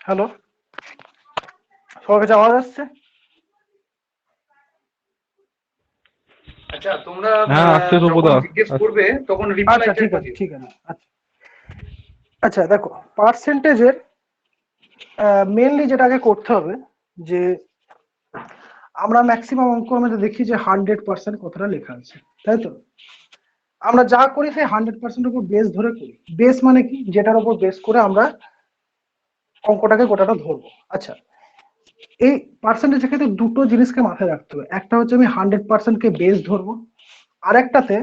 Hello, সবার কাছে আওয়াজ আসছে? আচ্ছা, তোমরা হ্যাঁ আসছে যখন ধ্রুবদা। জিজ্ঞেস আচ্ছা করবে তখন আচ্ছা, রিপ্লাইটা ঠিক একটু আছে, দিও। ঠিক আছে। আচ্ছা, আচ্ছা, দেখো, পার্সেন্টেজের মেনলি যেটা আগে করতে হবে যে আমরা ম্যাক্সিমাম অঙ্ক আমরা দেখি যে 100% কথাটা লেখা আছে, তাই তো? আমরা যা করি সেই 100% উপর বেস ধরে করি। বেস মানে কি? যেটার উপর বেস করে আমরা অঙ্কটাকে গোটাটা ধরবো। আচ্ছা, এই পার্সেন্টেজের ক্ষেত্রে দুটো জিনিসকে মাথায় রাখতে হবে। একটা হচ্ছে আমি 100%কে বেস ধরবো, আর একটাতে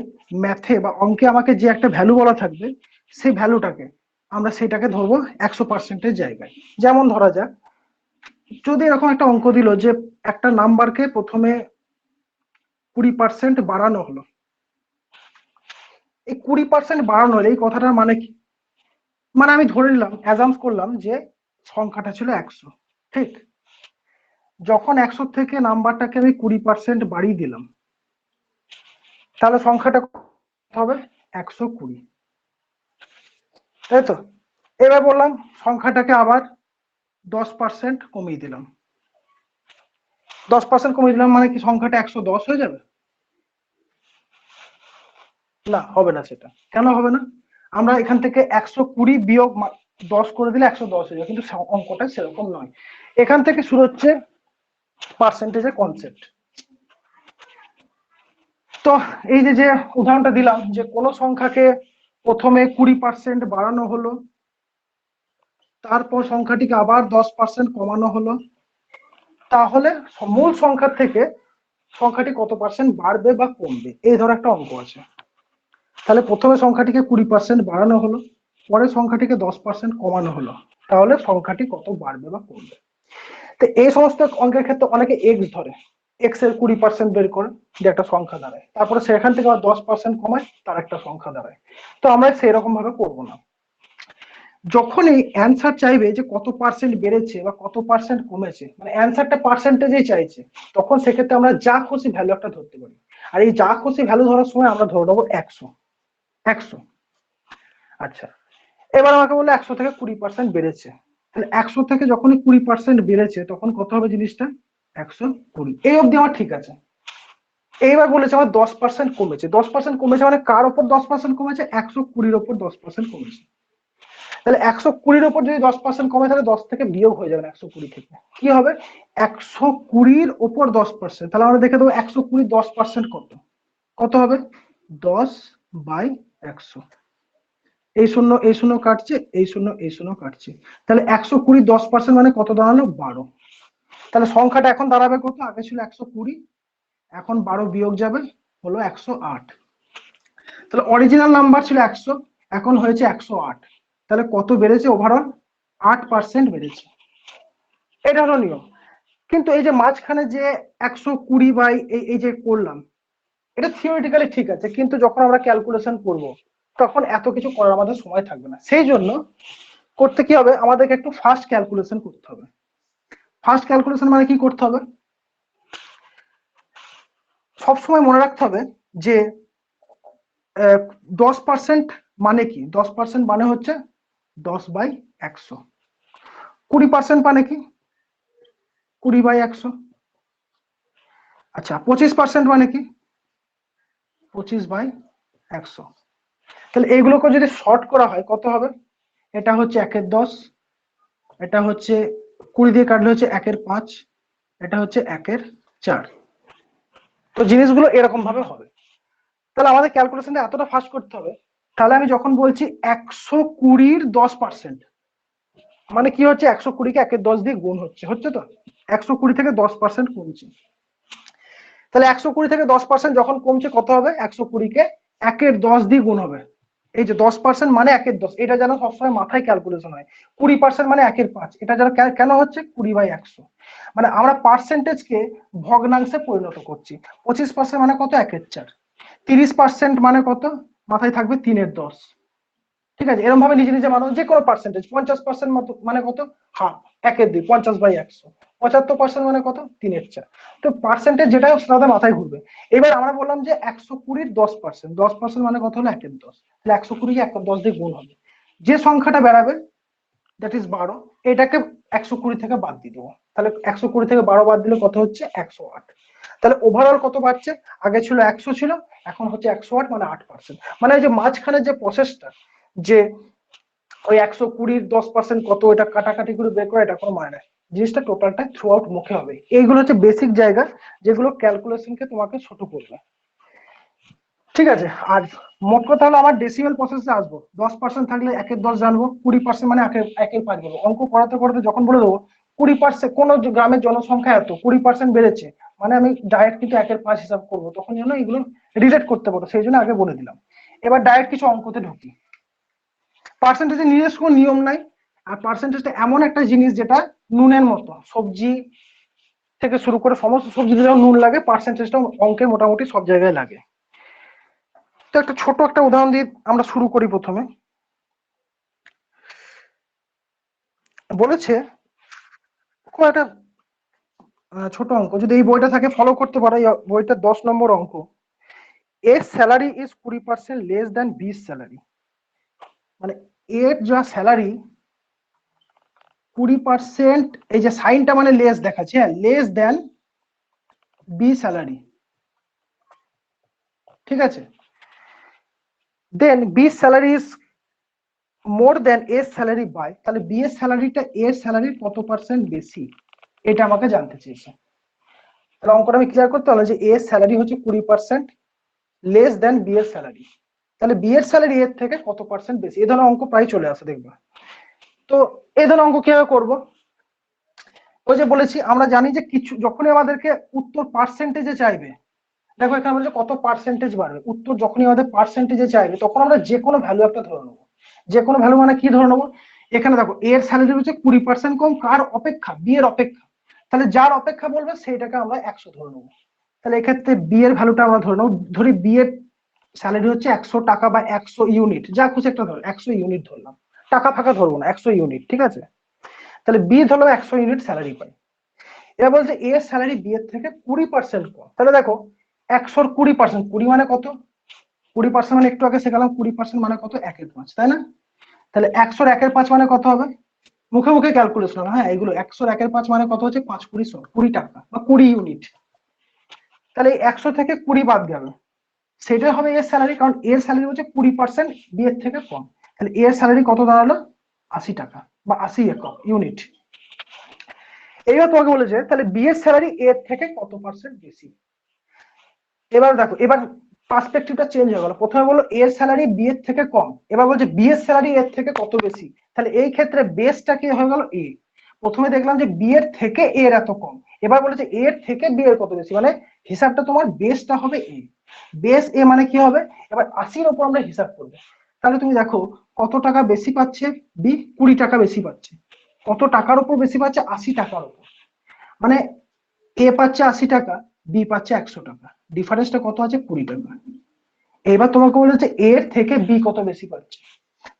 ম্যাথে বা অঙ্কে আমাকে যে একটা ভ্যালু বলা থাকবে সেই ভ্যালুটাকে আমরা সেটাকে ধরবো 100%-এর জায়গায়। যেমন ধরা যাক, যদি এরকম একটা অঙ্ক দিল যে একটা নাম্বারকে প্রথমে 20% বাড়ানো হলো। এই 20% বাড়ানো হলো, এই কথাটার মানে কি? মানে আমি ধরে নিলাম, অ্যাজাম্প করলাম যে সংখ্যাটা ছিল 100, ঠিক? যখন 100 থেকে নাম্বারটাকে আমি 20% বাড়িয়ে দিলাম, তাহলে সংখ্যাটা হবে 120, তাই তো? এবার বললাম সংখ্যাটাকে আবার 10% কমিয়ে দিলাম। 10% কমিয়ে দিলাম মানে কি সংখ্যাটা 110 হয়ে যাবে? না, হবে না। সেটা কেন হবে না? আমরা এখান থেকে 120 বিয়োগ 10 করে দিলে 110 হয়ে যাবে, কিন্তু অঙ্কটা সেরকম নয়। এখান থেকে শুরু হচ্ছে পার্সেন্টেজের কনসেপ্ট। তো এই যে যে উদাহরণটা দিলাম যে কোনো সংখ্যাকে প্রথমে 20% বাড়ানো হলো, তারপর সংখ্যাটিকে আবার 10% কমানো হলো, তাহলে মূল সংখ্যা থেকে সংখ্যাটি কত পার্সেন্ট বাড়বে বা কমবে, এই ধর একটা অঙ্ক আছে। তাহলে প্রথমে সংখ্যাটিকে 20% বাড়ানো হলো, পরে সংখ্যাটিকে 10% কমানো হলো, তাহলে সংখ্যাটি কত বাড়বে বা কমবে। তো এই সমস্ত অঙ্কের ক্ষেত্রে অনেকে এক্স ধরে, এক্স এর 20% বের করে যে একটা সংখ্যা দাঁড়ায়, তারপরে সেখান থেকে আবার 10% কমায় তার একটা সংখ্যা দাঁড়ায়। তো আমরা সেরকম ভাবে করবো না। যখনই অ্যান্সার চাইবে যে কত পার্সেন্ট বেড়েছে বা কত পার্সেন্ট কমেছে, মানে অ্যান্সারটা পার্সেন্টেজেই চাইছে, তখন সেক্ষেত্রে আমরা যা খুশি ভ্যালু একটা ধরতে পারি। আর এই যা খুশি ভ্যালু ধরার সময় আমরা ধরে নেবো 100। 100। আচ্ছা, এবার আমাকে বললো 100 থেকে 20% বেড়েছে। তাহলে 100 থেকে যখনই 20% বেড়েছে তখন কত হবে জিনিসটা? 120। এই অবধি আমার ঠিক আছে। এইবার বলেছে আমার 10% কমেছে। 10% কমেছে মানে কার ওপর 10% কমেছে? 120-র ওপর 10% কমেছে। তাহলে 120-র ওপর যদি 10% কমে, তাহলে 10 থেকে বিয়োগ হয়ে যাবে 120 থেকে। কি হবে? 120-র ওপর 10%। তাহলে আমরা দেখে দেবো 120 10% কত? কত হবে? 10/100। এই শূন্য এই শূন্য কাটছে, এই শূন্য এই শূন্য কাটছে। তাহলে 120 10% মানে কত দাঁড়ালো? 12। তাহলে সংখ্যাটা এখন দাঁড়াবে কত? আগে ছিল 120, এখন 12 বিয়োগ যাবে, হলো 108। তাহলে অরিজিনাল নাম্বার ছিল 100, এখন হয়েছে 108। তাহলে কত বেড়েছে? ওভারঅল 8% বেড়েছে। এটা হলো নিয়ম। কিন্তু এই যে মাঝখানে যে 120 বাই এই যে করলাম, এটা থিওরিটিক্যালি ঠিক আছে, কিন্তু যখন আমরা ক্যালকুলেশন করব তখন এত কিছু করার আমাদের সময় থাকবে না। সেই জন্য করতে কি হবে? আমাদেরকে একটু ফাস্ট ক্যালকুলেশন করতে হবে। ফাস্ট ক্যালকুলেশন মানে কি করতে হবে? সবসময় মনে রাখতে হবে যে 10% মানে কি? 10% মানে হচ্ছে 10/100। 20% মানে কি? 20/100। আচ্ছা, 25% মানে কি? 25/100। তাহলে এইগুলোকে যদি শর্ট করা হয় কত হবে? এটা হচ্ছে 1/10, এটা হচ্ছে 20 দিয়ে কাটলে হচ্ছে 1/5, এটা হচ্ছে 1/4। তো জিনিসগুলো এরকম ভাবে হবে। তাহলে আমাদের ক্যালকুলেশনটা এতটা ফাস্ট করতে হবে। তাহলে আমি যখন বলছি 120-র 10%, মানে কি হচ্ছে? 120-কে 1/10 দিয়ে গুণ হচ্ছে, হচ্ছে তো? 120 থেকে 10% কমছে। তাহলে 120 থেকে 10% যখন কমছে কত হবে? 120-কে 1/10 দিয়ে গুণ হবে। এই যে 10% মানে 1/10, এটা যেন সবসময় মাথায় ক্যালকুলেশন হয়। 20% মানে 1/5, এটা যেন কেন হচ্ছে? 20/100। মানে আমরা পার্সেন্টেজকে ভগ্নাংশে পরিণত করছি। 25% মানে কত? 1/4। 30% মানে কত? মাথায় থাকবে 3/10। ঠিক আছে? এরকম ভাবে নিজে নিজে মানুষ যে কোনো পার্সেন্টেজ। 50% মানে কত? হাফ, 1/2, 50/100। 75% মানে কত? 3/4। তো পার্সেন্টেজ যেটা সেটা মাথায় ঘুরবে। এবার আমরা বললাম যে 120-র 10%, 10% মানে কত হলো? 1/10। তাহলে 120-কে 1/10 দিয়ে গুণ হবে। যে সংখ্যাটা বেড়াবে, দ্যাট ইজ 12, এটাকে 120 থেকে বাদ দিয়ে দেবো। তাহলে 120 থেকে 12 বাদ দিলে কত হচ্ছে? 108। তাহলে ওভারঅল কত বাড়ছে? আগে ছিল 100 ছিল, এখন হচ্ছে 108, মানে 8%। মানে এই যে মাঝখানে যে প্রসেসটা, যে ওই 120-র 10% কত, এটা কাটাকাটি করে বের করা, এটা কোনো মানে নাই। জিনিসটা টোটালটা থ্রু আউট মুখে হবে। এইগুলো হচ্ছে বেসিক জায়গা যেগুলো ক্যালকুলেশনকে তোমাকে ছোট করবে, ঠিক আছে? আর মোট কথা হলো আমার ডেসিমেল প্রসেসে আসবো। 10% থাকলে 1/10 জানবো, 20% মানে 1/5 বলবো। অঙ্ক করাতে করাতে যখন বলে দেবো 20%, কোন গ্রামের জনসংখ্যা এত, 20% বেড়েছে, মানে আমি ডাইরেক্ট কিন্তু 1/5 হিসাব করবো, তখন যেন এগুলো রিলেট করতে পারো, সেই জন্য আগে বলে দিলাম। এবার ডাইরেক্ট কিছু অঙ্কতে ঢুকি। পার্সেন্টেজের নিজস্ব কোনো নিয়ম নাই, আর পার্সেন্টেজটা এমন একটা জিনিস যেটা নুনের মতো, সবজি থেকে শুরু করে সমস্ত সবজিতে যেমন নুন লাগে, পার্সেন্টেজটা অঙ্কে মোটামুটি সব জায়গায় লাগে। তো একটা ছোট একটা উদাহরণ দিয়ে আমরা শুরু করি। প্রথমে বলেছে কোন একটা ছোট অঙ্ক, যদি এই বইটা থাকে ফলো করতে পারো, এই বইটা 10 নম্বর অঙ্ক। এর salary is 20% less than B salary, মানে এর যা স্যালারি 20%, এই যে সাইনটা মানে লেস দেখাচ্ছে, হ্যাঁ, লেস দ্যান বি স্যালারি, ঠিক আছে? Then B salary is more than এর স্যালারি বাই, তাহলে বি এর স্যালারিটা এর স্যালারির কত পার্সেন্ট বেশি, এটা আমাকে জানতে চেয়েছে। তাহলে অঙ্কটা আমি ক্লিয়ার করতে হলো যে এর স্যালারি হচ্ছে 20% লেস দেন বি এর স্যালারি, তাহলে বি এর স্যালারি এর থেকে কত পার্সেন্ট বেশি। এই ধরনের অঙ্ক প্রায় চলে আসে, দেখবা। তো এই ধরনের অঙ্ক কিভাবে করবো? ওই যে বলেছি, আমরা জানি যে কিছু যখনই আমাদেরকে উত্তর পার্সেন্টেজে চাইবে, দেখো এখানে বলছে কত পার্সেন্টেজ বাড়বে, উত্তর যখনই আমাদের পার্সেন্টেজে চাইবে তখন আমরা যে কোনো ভ্যালু একটা ধরে নেবো। যে কোনো ভ্যালু মানে কি ধরে নেবো? এখানে দেখো এর স্যালারি হচ্ছে 20% কম, কার অপেক্ষা? বি এর অপেক্ষা। তাহলে যার অপেক্ষা বলবে সেইটাকে আমরা 100 ধরে নেবো। তাহলে এক্ষেত্রে বি এর ভ্যালুটা আমরা ধরে নেবো, ধরি বি এর স্যালারি হচ্ছে 100 টাকা বা 100 ইউনিট, যা খুশি একটা ধর, 100 ইউনিট ধরলাম, টাকা ফাঁকা ধরবো না, 100 ইউনিট, ঠিক আছে? তাহলে বি ধরলাম 100 ইউনিট স্যালারি পাই। এবার বলছে এর স্যালারি বি এর থেকে 20% কম। তাহলে দেখো 100-র 20%, 20 মানে কত? 20% মানে একটু আগে শেখালাম, 20% মানে কত? 1/5, তাই না? তাহলে 100-র 1/5 মানে কত হবে? মুখে মুখে ক্যালকুলেশন, হ্যাঁ, এগুলো 100-র 1/5 মানে কত হচ্ছে? 5-20 টাকা বা 20 ইউনিট। তাহলে 100 থেকে 20 বাদ যাবে, সেটাই হবে এর স্যালারি, কারণ এর স্যালারি হচ্ছে 20% বি এর থেকে কম। তাহলে এর স্যালারি কত দাঁড়ালো? 80 টাকা বা 80 একক ইউনিট। এইবার তোমাকে বলেছে তাহলে বি এর স্যালারি এর থেকে কত পার্সেন্ট বেশি। এবার দেখো, এবার পার্সপেক্টিভটা চেঞ্জ হয়ে গেল। প্রথমে বললো এর স্যালারি বি এর থেকে কম, এবার বলছে বি এর স্যালারি এর থেকে কত বেশি। তাহলে এই ক্ষেত্রে বেসটা কি হয়ে গেল? এ। প্রথমে দেখলাম যে বি এর থেকে এর এত কম, এবার বলেছে এর থেকে বি এর কত বেশি, মানে হিসাবটা তোমার বেসটা হবে এ। বেস এ মানে কি হবে? এবার 80-র উপর আমরা হিসাব করবো। তাহলে তুমি দেখো কত টাকা বেশি পাচ্ছে বি? 20 টাকা বেশি পাচ্ছে। কত টাকার উপর বেশি পাচ্ছে? 80 টাকার উপর। মানে এ পাচ্ছে 80 টাকা, বি পাচ্ছে 100 টাকা, ডিফারেন্সটা কত আছে? 20 টাকা। এবার তোমাকে বলেছে এর থেকে বি কত বেশি পাচ্ছে,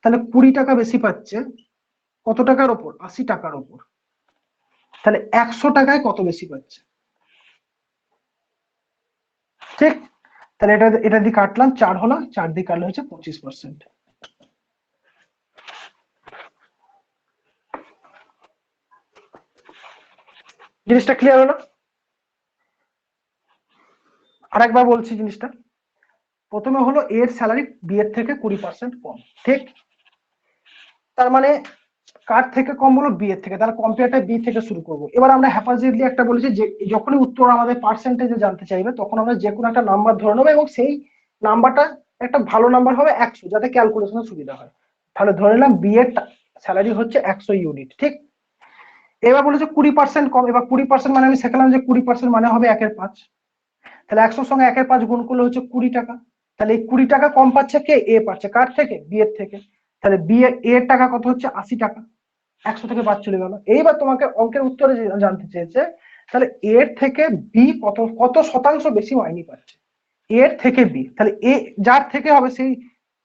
তাহলে 20 টাকা বেশি পাচ্ছে কত টাকার উপর? 80 টাকার উপর। তাহলে 100 টাকায় কত বেশি পাচ্ছে, ঠিক? তাহলে এটা এটা দিয়ে কাটলাম, 4 হলো, 4 দিয়ে কাটলে হচ্ছে 25%। জিনিসটা ক্লিয়ার হলো? আর একবার বলছি জিনিসটা। প্রথমে হলো এর স্যালারি বি এর থেকে 20% কম, ঠিক? তার মানে কার থেকে কম বলো? বি এর থেকে। তাহলে কম্পেয়ারটা বি থেকে শুরু করব। এবার আমরা হ্যাপাজিডলি একটা বলেছি যে যখনই উত্তর আমাদের পার্সেন্টেজে জানতে চাইবে তখন আমরা যে কোনো একটা নাম্বার ধরে নেবো, এবং সেই নাম্বারটা একটা ভালো নাম্বার হবে 100, যাতে ক্যালকুলেশনের সুবিধা হয়। তাহলে ধরে নিলাম বি এর স্যালারি হচ্ছে 100 ইউনিট, ঠিক? এবার বলেছে 20% কম। এবার 20% মানে আমি শেখালাম যে 20% মানে হবে 1/5। তাহলে 100-র সঙ্গে 1/5 গুণ করলে হচ্ছে 20 টাকা। তাহলে এই 20 টাকা কম পাচ্ছে কে? এ পাচ্ছে। কার থেকে? বি এর থেকে। তাহলে বি এর টাকা কত হচ্ছে? 80 টাকা। 100 থেকে 5 চলে গেল। এইবার তোমাকে অঙ্কের উত্তরে জানতে চেয়েছে তাহলে এর থেকে বি কত কত শতাংশ বেশি মাইনে পাচ্ছে, এর থেকে বি। তাহলে এ যার থেকে হবে সেই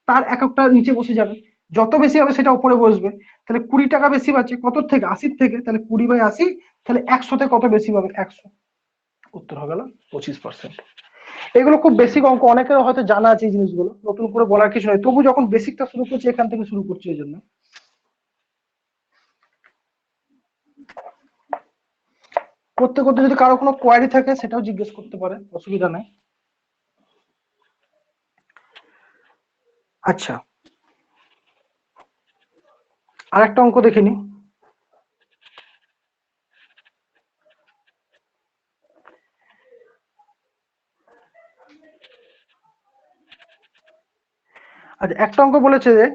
তার এককটা নিচে বসে যাবে, যত বেশি হবে সেটা উপরে বসবে। তাহলে 20 টাকা বেশি পাচ্ছে কত থেকে? 80 থেকে। তাহলে 20/80, তাহলে 100 তে কত বেশি পাবে? 100। উত্তর হয়ে গেল 25%। এগুলো খুব বেসিক অঙ্ক, অনেকের হয়তো জানা আছে এই জিনিসগুলো, নতুন করে বলার কিছু নয়। তবু যখন বেসিকটা শুরু করছি এখান থেকে শুরু করছি, এই জন্য। করতে করতে যদি কারো কোনো কোয়ারি থাকে সেটাও জিজ্ঞেস করতে পারে, অসুবিধা নেই। আচ্ছা, আর একটা অঙ্ক দেখে নি। আচ্ছা, একটা অঙ্ক বলেছে যে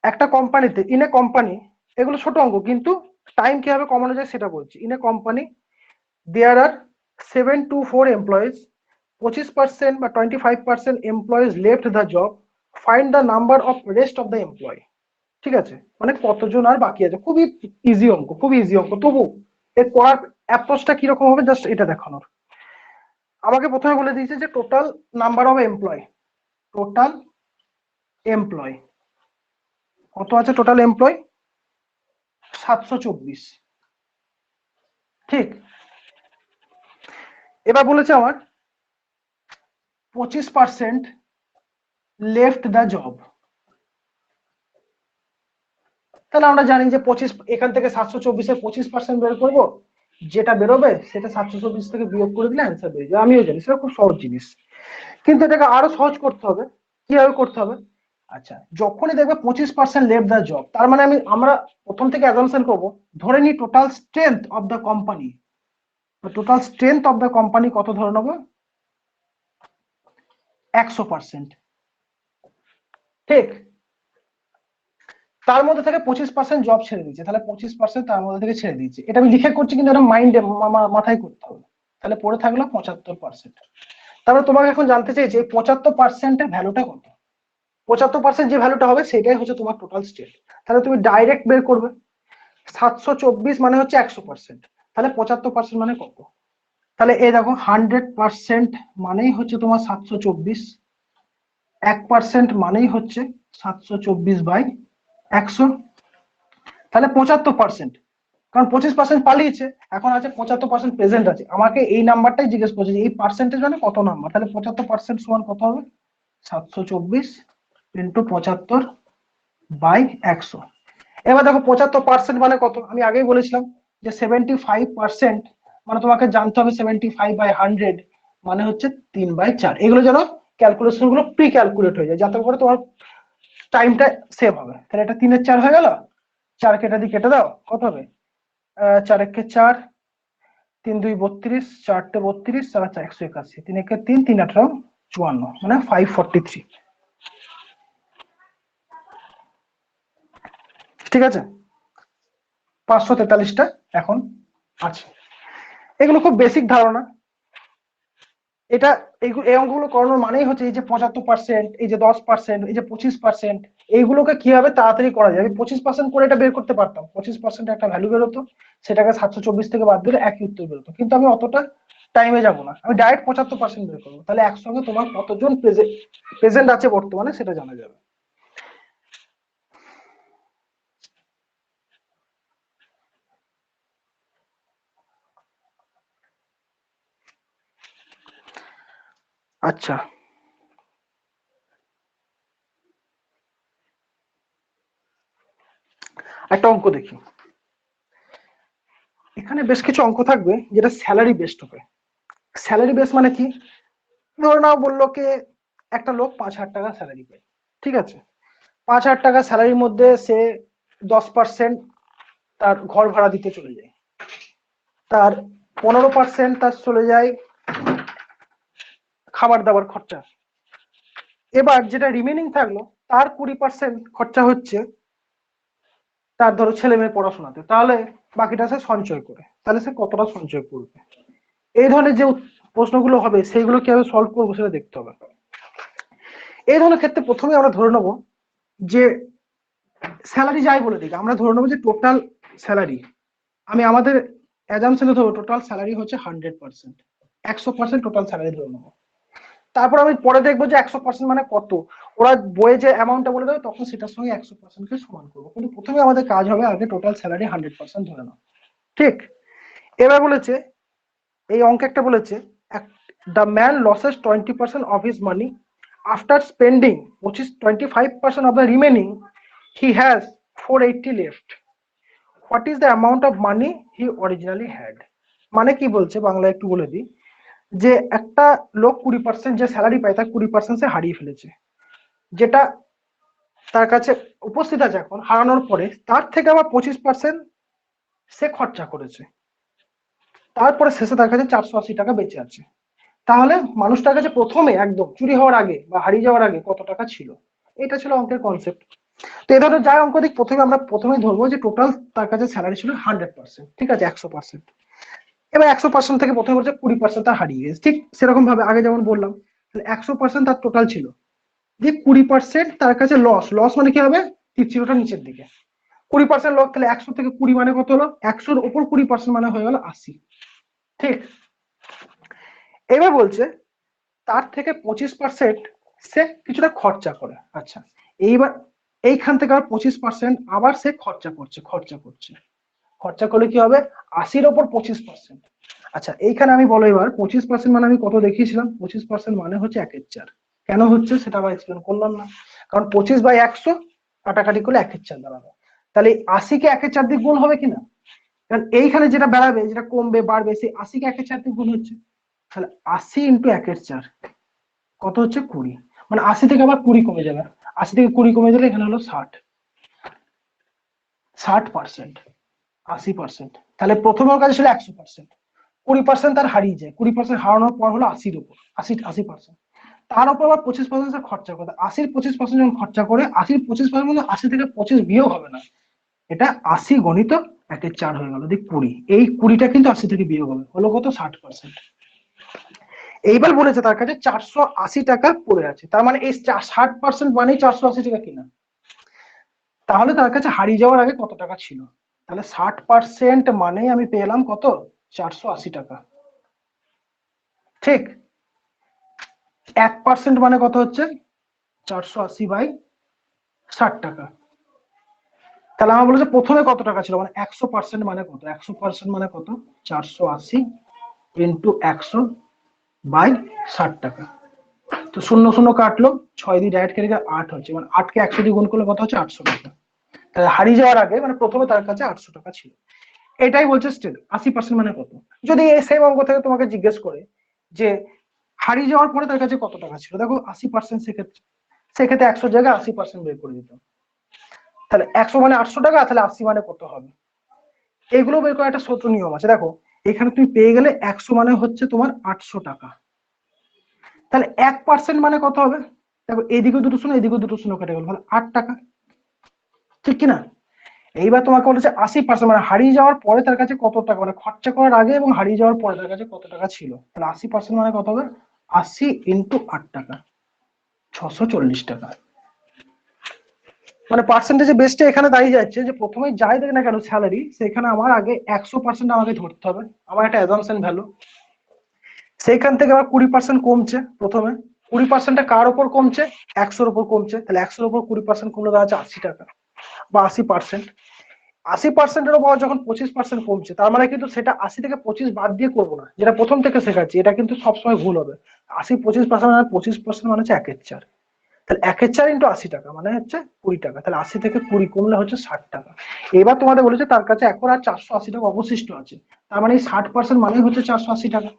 একটা কোম্পানিতে, ইন এ কোম্পানি, এগুলো ছোট অঙ্ক কিন্তু টাইম কিভাবে কমানো যায় সেটা বলছি। In a company there are 7 to 4 employees, 25% বা 25% employees left the job, find the number of rest of the employee. ঠিক আছে, মানে কতজন আর বাকি আছে। খুবই ইজি অঙ্ক, খুবই ইজি অঙ্ক। তবু এর করার অ্যাপ্রোচটা কিরকম হবে জাস্ট এটা দেখানোর। আমাকে প্রথমে বলে দিয়েছে যে total number of employee, total employee কত আছে, টোটাল এমপ্লয় 724। ঠিক, এবার বলেছে আমার 25% লেফট দ্য জব। তাহলে আমরা জানি যে 25, এখান থেকে 724-এর 25% বের করবো, যেটা বেরোবে সেটা 724 থেকে বিয়োগ করে দিলে অ্যান্সার বেরিয়ে যাবে। আমিও জানি, সেটা খুব সহজ জিনিস। কিন্তু এটাকে আরো সহজ করতে হবে। কিভাবে করতে হবে? আচ্ছা, যখনই দেখবে 25% লেফট দ্য জব, তার মানে আমরা প্রথম থেকে অ্যাজাম্পশন করবো, ধরে নিই total strength of the company, total strength of the company কত ধরে নেবো, 100%। ঠিক, তার মধ্যে থেকে 25% জব ছেড়ে দিচ্ছে, তাহলে 25% তার মধ্যে থেকে ছেড়ে দিচ্ছে। এটা আমি লিখে করছি কিন্তু এটা মাইন্ডে, মাথায় করতে হবে। তাহলে পড়ে থাকলো 75%। তারপরে তোমাকে এখন জানতে চাইছে 75%-এর ভ্যালুটা কত। 75% যে ভ্যালুটা হবে সেটাই হচ্ছে তোমার টোটাল স্টেট। তাহলে তুমি ডাইরেক্ট বের করবে, 724 মানে হচ্ছে 100%, তাহলে 75% মানে কত। তাহলে এই দেখো 100% মানেই হচ্ছে তোমার 724, 1% মানেই হচ্ছে 724/100। তাহলে 75%, কারণ 25% পালিয়েছে, এখন আছে 75% প্রেজেন্ট আছে। আমাকে এই নাম্বারটাই জিজ্ঞেস করছে যে এই পার্সেন্টেজ মানে কত নাম্বার। তাহলে 75% সমান কত হবে, 724 ইন্টু 75/100। এবার দেখো 75% মানে কত, আমি আগেই বলেছিলাম যে 75% মানে তোমাকে জানতে হবে 75/100 মানে হচ্ছে 3/4। এগুলো যেন ক্যালকুলেশন গুলো প্রি ক্যালকুলেট হয়ে যায়, যাতে করে তোমার টাইমটা সেভ হবে। তাহলে এটা 3/4 হয়ে গেল, 4 কেটে দিয়ে কেটে দাও, কত হবে, 4 একে 4, 3 2 32, 4 টে 32, 4 4 181, 3 একে 3, 3 18 54, মানে 543। ঠিক আছে, 543টা এখন আছে। এগুলো খুব বেসিক ধারণা। এটা এই অঙ্কগুলো করানোর মানেই হচ্ছে এই যে 75%, এই যে 10%, এই যে 25%, এইগুলোকে কিভাবে তাড়াতাড়ি করা যায়। আমি 25% করে এটা বের করতে পারতাম, 25% একটা ভ্যালু বেরোতো, সেটাকে 724 থেকে বাদ দিলে একই উত্তর বেরোতো। কিন্তু আমি অতটা টাইমে যাব না, আমি ডাইরেক্ট 75% বের করবো। তাহলে একসঙ্গে তোমার কতজন প্রেজেন্ট আছে বর্তমানে সেটা জানা যাবে। আচ্ছা, একটা অঙ্ক দেখি। এখানে বেশ কিছু অঙ্ক থাকবে যেটা স্যালারি বেসড হবে। স্যালারি বেস মানে কি, ধরে নাও বললো কি একটা লোক 5,000 টাকা স্যালারি পায়। ঠিক আছে, 5,000 টাকা স্যালারির মধ্যে সে 10% তার ঘর ভাড়া দিতে চলে যায়, তার 15% তার চলে যায় খাবার দাবার খরচা। এবার যেটা রিমেনিং থাকলো তার 20% খরচা হচ্ছে তার ধরো ছেলে মেয়ে পড়াশোনাতে। তাহলে বাকিটা সে সঞ্চয় করে, তাহলে সে কতটা সঞ্চয় করবে। এই ধরনের যে প্রশ্নগুলো হবে সেইগুলো কিভাবে সলভ করবো সেটা দেখতে হবে। এই ধরনের ক্ষেত্রে প্রথমে আমরা ধরে নেবো যে স্যালারি যাই বলে দিক, আমরা ধরে নেবো যে টোটাল স্যালারি, আমি আমাদের অ্যাজাম্পশনে ধরবো টোটাল স্যালারি হচ্ছে 100%, 100% টোটাল স্যালারি ধরে নেবো। তারপর আমি পরে দেখবো যে 100% মানে কত, ওরা বইয়ে যে অ্যামাউন্টটা বলে দেবে তখন সেটার সঙ্গে 100% কে সমান করবো। কিন্তু প্রথমে আমাদের কাজ হবে আগে টোটাল স্যালারি 100% ধরে নাও। ঠিক, এবার বলেছে এই অঙ্ক একটা বলেছে the man losses 20% of his money after spending 25% of the remaining he has 480 left, what is the amount of money he originally had. মানে কি বলছে বাংলায় একটু বলে দিই, যে একটা লোক 20% যে স্যালারি পায় তার 20% সে হারিয়ে ফেলেছে, যেটা তার কাছে উপস্থিত আছে এখন, হারানোর পরে তার থেকে আবার 25% সে খরচা করেছে, তারপরে শেষে তার কাছে 480 টাকা বেঁচে আছে। তাহলে মানুষটার কাছে প্রথমে একদম চুরি হওয়ার আগে বা হারিয়ে যাওয়ার আগে কত টাকা ছিল, এটা ছিল অঙ্কের কনসেপ্ট। তো এই ধরনের যাই অঙ্ক দিক, প্রথমে আমরা ধরবো যে টোটাল তার কাছে স্যালারি ছিল 100%, ঠিক আছে, 100%। এবার 100% থেকে প্রথমে বলছে 20% তার হারিয়ে গেছে, ঠিক সেরকম ভাবে আগে যেমন বললাম, 100% তার টোটাল ছিল, যে 20% তার কাছে লস। লস মানে কি হবে, তীর চিহ্নটা নিচের দিকে, 20% লস, তাহলে 100 থেকে 20 মানে কত হলো, 100-র উপর 20% মানে হয়ে গেল 80, ঠিক। এবার বলছে তার থেকে 25% সে কিছুটা খরচা করে। আচ্ছা, এইবার এইখান থেকে আর 25% আবার সে খরচা করছে। খরচা করলে কি হবে, 80-র ওপর 25%। আচ্ছা, এইখানে আমি বলো এবার 25% মানে আমি কত দেখিয়েছিলাম, 25% মানে হচ্ছে 1/4। কেন হচ্ছে সেটা আবার এক্সপ্লেন করলাম না, কারণ 25/100 কাটাকাটি করলে 1/4 দাঁড়াবে। তাহলে 80-কে 1/4 দিয়ে গুণ হবে কিনা, কারণ এইখানে যেটা বেড়াবে, যেটা কমবে বাড়বে, সেই 80-কে 1/4 দিয়ে গুণ হচ্ছে। তাহলে 80 × 1/4 কত হচ্ছে 20, মানে 80 থেকে আবার 20 কমে যাবে, 80 থেকে 20 কমে গেলে এখানে হলো 60%, 80%। তাহলে প্রথম ওর কাছে ছিল 100%, 20% তার হারিয়ে যায়, 20% হারানোর পর হলো 80-র উপর 80%। তার উপর আবার 25% খরচা করে, 80-র 25% যখন খরচা করে, 80-র 25% মানে 80 থেকে 25 বিয়োগ হবে না, এটা 80 গণিত 1/4 হয়ে গেল, দেখ 20, এই 20টা কিন্তু 80 থেকে বিয়োগ হবে, হলো কত, 60%। এইবার বলেছে তার কাছে 480 টাকা পড়ে আছে, তার মানে এই 60% মানে 480 টাকা কিনা। তাহলে তার কাছে হারিয়ে যাওয়ার আগে কত টাকা ছিল, তাহলে 60% মানে আমি পেলাম কত, 480 টাকা, ঠিক। 1% মানে কত হচ্ছে, 480/60 টাকা। তাহলে আমার বলেছে প্রথমে কত টাকা ছিল, মানে 100% মানে কত, 100% মানে কত, 480 × 100/60 টাকা। তো 0 0 কাটলো, 6 দিয়ে ডাইরেক্ট কেটে 8 হচ্ছে, মানে 8-কে 100 দিয়ে গুণ করলে কত হচ্ছে, 800 টাকা। তাহলে হারিয়ে যাওয়ার আগে মানে প্রথমে তার কাছে 800 টাকা ছিল, এটাই বলছে স্টিল। 80% মানে কত, যদি এই সেম অঙ্ক থেকে তোমাকে জিজ্ঞেস করে যে হারিয়ে যাওয়ার পরে তার কাছে কত টাকা ছিল, দেখো 80% সেক্ষেত্রে 100 জায়গায় 80% বের করে দিত। তাহলে 100 মানে 800 টাকা, তাহলে 80 মানে কত হবে, এগুলো বের করার একটা সূত্র নিয়ম আছে। দেখো এখানে তুমি পেয়ে গেলে 100 মানে হচ্ছে তোমার 800 টাকা, তাহলে 1% মানে কত হবে, দেখো এইদিকে দুটো শূন্য এদিকে দুটো শূন্য কেটে গেল, তাহলে 8 টাকা, ঠিক কিনা। এইবার তোমাকে বলেছে 80% মানে হারিয়ে যাওয়ার পরে তার কাছে কত টাকা, মানে খরচা করার আগে এবং হারিয়ে যাওয়ার পরে তার কাছে কত টাকা ছিল। তাহলে 80% মানে কত হবে, 80 × 8 টাকা, 640 টাকা। মানে পার্সেন্টেজে বেসটা এখানে দাঁড়িয়ে যাচ্ছে যে প্রথমে যাই দেখ না কেন স্যালারি, সেখানে আমার আগে 100% আমাকে ধরতে হবে, আমার একটা অ্যাজাম্পশন ভ্যালু, সেইখান থেকে আবার 20% কমছে। প্রথমে 20%টা কার উপর কমছে, 100-র উপর কমছে, তাহলে 100-র উপর 20% কমলে দাঁড়াচ্ছে 80 টাকা বা 80%। 80%-এর উপর যখন 25% কমছে, তার মানে কিন্তু সেটা 80 থেকে 25 বাদ দিয়ে করবো না, যেটা প্রথম থেকে শেখাচ্ছি, এটা কিন্তু সবসময় ভুল হবে। 80 25% মানে 25% মানে হচ্ছে 1/4, তাহলে 1/4 × 80 টাকা মানে হচ্ছে 20 টাকা, তাহলে 80 থেকে 20 কমলে হচ্ছে 60 টাকা। এবার তোমাদের বলেছে তার কাছে এখন আর 480 টাকা অবশিষ্ট আছে, তার মানে 60% মানে হচ্ছে 480 টাকা,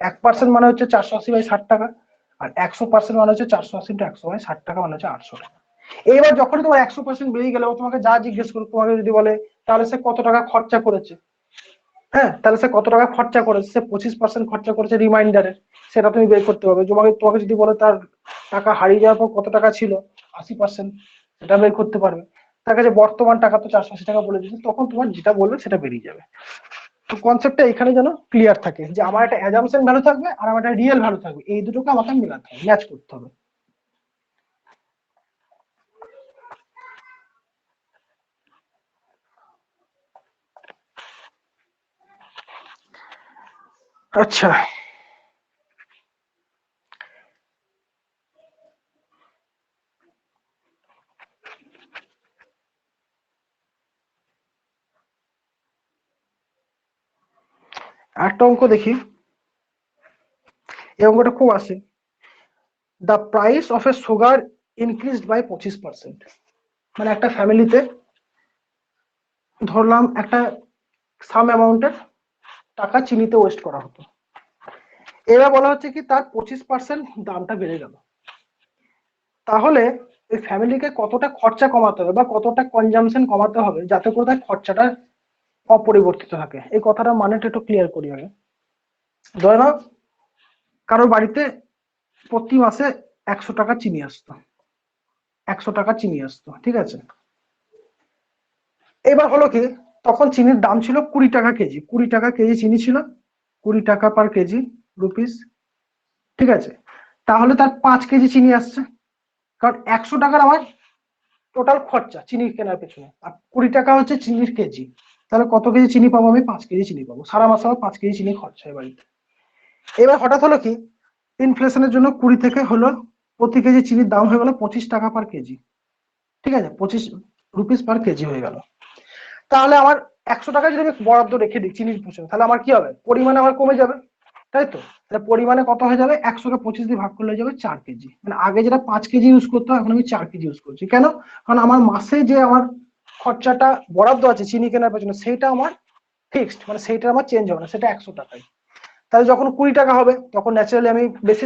1% মানে হচ্ছে 480/60 টাকা, আর 100% মানে হচ্ছে 480 × 100/60 টাকা মানে হচ্ছে 800 টাকা। এইবার যখন তোমার 100% বেরিয়ে গেলে, তোমাকে যা জিজ্ঞেস করো, তোমাকে যদি বলে তাহলে সে কত টাকা খরচা করেছে, হ্যাঁ, তাহলে সে কত টাকা খরচা করেছে, সে 25% খরচা করেছে রিমাইন্ডারে, সেটা তুমি বের করতে পারবে। তোমাকে যদি বলে তার টাকা হারিয়ে যাওয়ার পর কত টাকা ছিল, 80%, সেটা বের করতে পারবে। তার কাছে বর্তমান টাকা তো 480 টাকা বলে দিচ্ছে, তখন তোমার যেটা বলবে সেটা বেরিয়ে যাবে। তো কনসেপ্টটা এখানে যেন ক্লিয়ার থাকে যে আমার একটা অ্যাজাম্পশন ভ্যালু থাকবে আর আমার একটা রিয়েল ভ্যালু থাকবে, এই দুটোকে আমাকে মেলাতে হবে, ম্যাচ করতে হবে। আচ্ছা, একটা অঙ্ক দেখি, এই অঙ্কটা খুব আসে। The price of a sugar increased by 25%। মানে একটা ফ্যামিলিতে ধরলাম একটা সাম অ্যামাউন্টের টাকা চিনিতে ওয়েস্ট করা হতো, এবার বলা হচ্ছে কি তার 25% দামটা বেড়ে গেল, তাহলে এই ফ্যামিলিকে কতটা খরচা কমাতে হবে বা কতটা কনজামশন কমাতে হবে যাতে করে তার খরচাটা অপরিবর্তিত থাকে। এই কথাটা মানেটা একটু ক্লিয়ার করি আগে। ধরে নাও কারোর বাড়িতে প্রতি মাসে 100 টাকা চিনি আসতো, 100 টাকা চিনি আসতো, ঠিক আছে। এবার হলো কি তখন চিনির দাম ছিল 20 টাকা কেজি, 20 টাকা কেজি চিনি ছিল, 20 টাকা পার কেজি রুপিস, ঠিক আছে। তাহলে তার 5 কেজি চিনি আসছে, কারণ 100 টাকার আমার টোটাল খরচা চিনি কেনার পেছনে, আর 20 টাকা হচ্ছে চিনির কেজি। তাহলে কত কেজি চিনি পাবো আমি? 5 কেজি চিনি পাবো, সারা মাসে আমার 5 কেজি চিনি খরচা হয় বাড়িতে। এবার হঠাৎ হলো কি ইনফ্লেশনের জন্য 20 থেকে হলো প্রতি কেজি চিনির দাম হয়ে গেল 25 টাকা পার কেজি, ঠিক আছে, 25 রুপিস পার কেজি হয়ে গেল। তাহলে আমার 100 টাকা যদি আমি বরাদ্দ রেখে দিই চিনির পিছনে, তাহলে আমার কি হবে? পরিমাণে আমার কমে যাবে, তাই তো? তাহলে পরিমাণে কত হয়ে যাবে? 100কে 25 দিয়ে ভাগ করলে হয়ে যাবে 4 কেজি। মানে আগে যেটা 5 কেজি ইউজ করতে হয় এখন আমি 4 কেজি ইউজ করছি। কেন? কারণ আমার মাসে যে আমার খরচাটা বরাদ্দ আছে চিনি কেনার পেছনে সেইটা আমার ফিক্সড, মানে সেইটা আমার চেঞ্জ হবে না, সেটা 100 টাকাই। তাহলে যখন 20 টাকা হবে তখন ন্যাচারালি আমি বেশি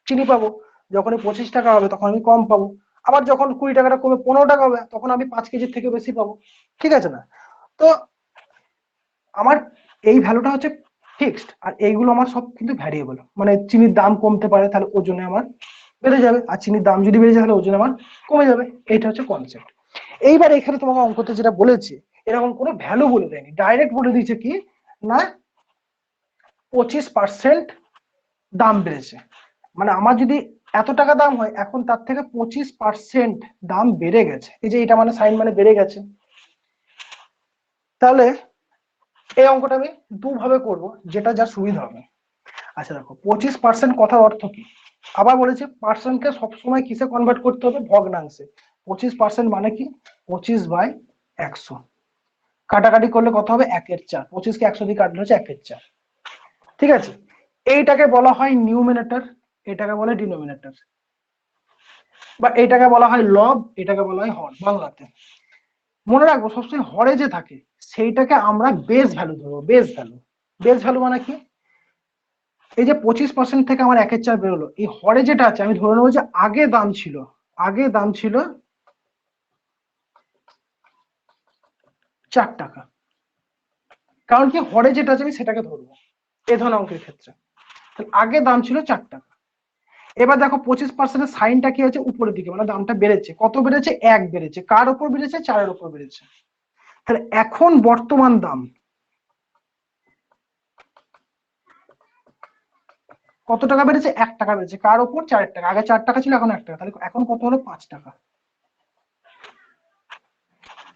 চিনি পাবো, যখন 25 টাকা হবে তখন আমি কম পাবো, আবার যখন 20 টাকাটা কমে 15 টাকা হবে তখন আমি 5 কেজির থেকে বেশি পাবো, ঠিক আছে না? তো আমার এই ভ্যালুটা হচ্ছে ফিক্সড, আর এইগুলো আমার সব কিন্তু ভ্যারিয়েবল, মানে চিনির দাম কমতে পারে তাহলে ওজনে আমার বেড়ে যাবে, আর চিনির দাম যদি বেড়ে যায় তাহলে ওজনে আমার কমে যাবে। এইটা হচ্ছে কনসেপ্ট। এইবার এখানে তোমাকে অঙ্কতে যেটা বলেছে এরকম কোনো ভ্যালু বলে দেয়নি, ডাইরেক্ট বলে দিয়েছে কি না 25% দাম বেড়েছে, মানে আমার যদি এত টাকা দাম হয় এখন তার থেকে 25% দাম বেড়ে গেছে, এই যে এটা মানে সাইন মানে বেড়ে গেছে। তাহলে এই অঙ্কটা আমি দুভাবে করব, যেটা যা সুবিধা হবে। আচ্ছা দেখো 25% কথার অর্থ কি? আবার বলেছে পার্সেন্টকে সবসময় কিসে কনভার্ট করতে হবে? ভগ্নাংশে। 25% মানে কি? 25/100, কাটাকাটি করলে কত হবে? 1/4। 25কে 100 দিয়ে কাটলে হচ্ছে 1/4, ঠিক আছে। এইটাকে বলা হয় নিউমিনেটর, এটাকে বলে ডিনোমিনেটর, বা এটাকে বলা হয় লব, এটাকে বলা হয় হর বাংলাতে। মনে রাখবো সবসময় হরে যে থাকে সেইটাকে আমরা বেস ভ্যালু ধরবো, বেস ভ্যালু। বেস ভ্যালু মানে কি? এই যে 25% থেকে আমার 1/4 বেরোলো, এই হরে যেটা আছে আমি ধরে নেবো যে আগে দাম ছিল, আগে দাম ছিল 4 টাকা, কারণ কি হরে যেটা আছে আমি সেটাকে ধরবো এ ধরনের অঙ্কের ক্ষেত্রে। আগে দাম ছিল 4 টাকা। এবার দেখো 25% সাইনটা কি হচ্ছে? উপরের দিকে, মানে দামটা বেড়েছে। কত বেড়েছে? 1 বেড়েছে। কার উপর বেড়েছে? 4-এর উপর বেড়েছে। তাহলে এখন বর্তমান দাম কত টাকা বেড়েছে? 1 টাকা বেড়েছে। কার উপর? 4-এর টাকা। আগে 4 টাকা ছিল এখন 1 টাকা, তাহলে এখন কত হলো? 5 টাকা,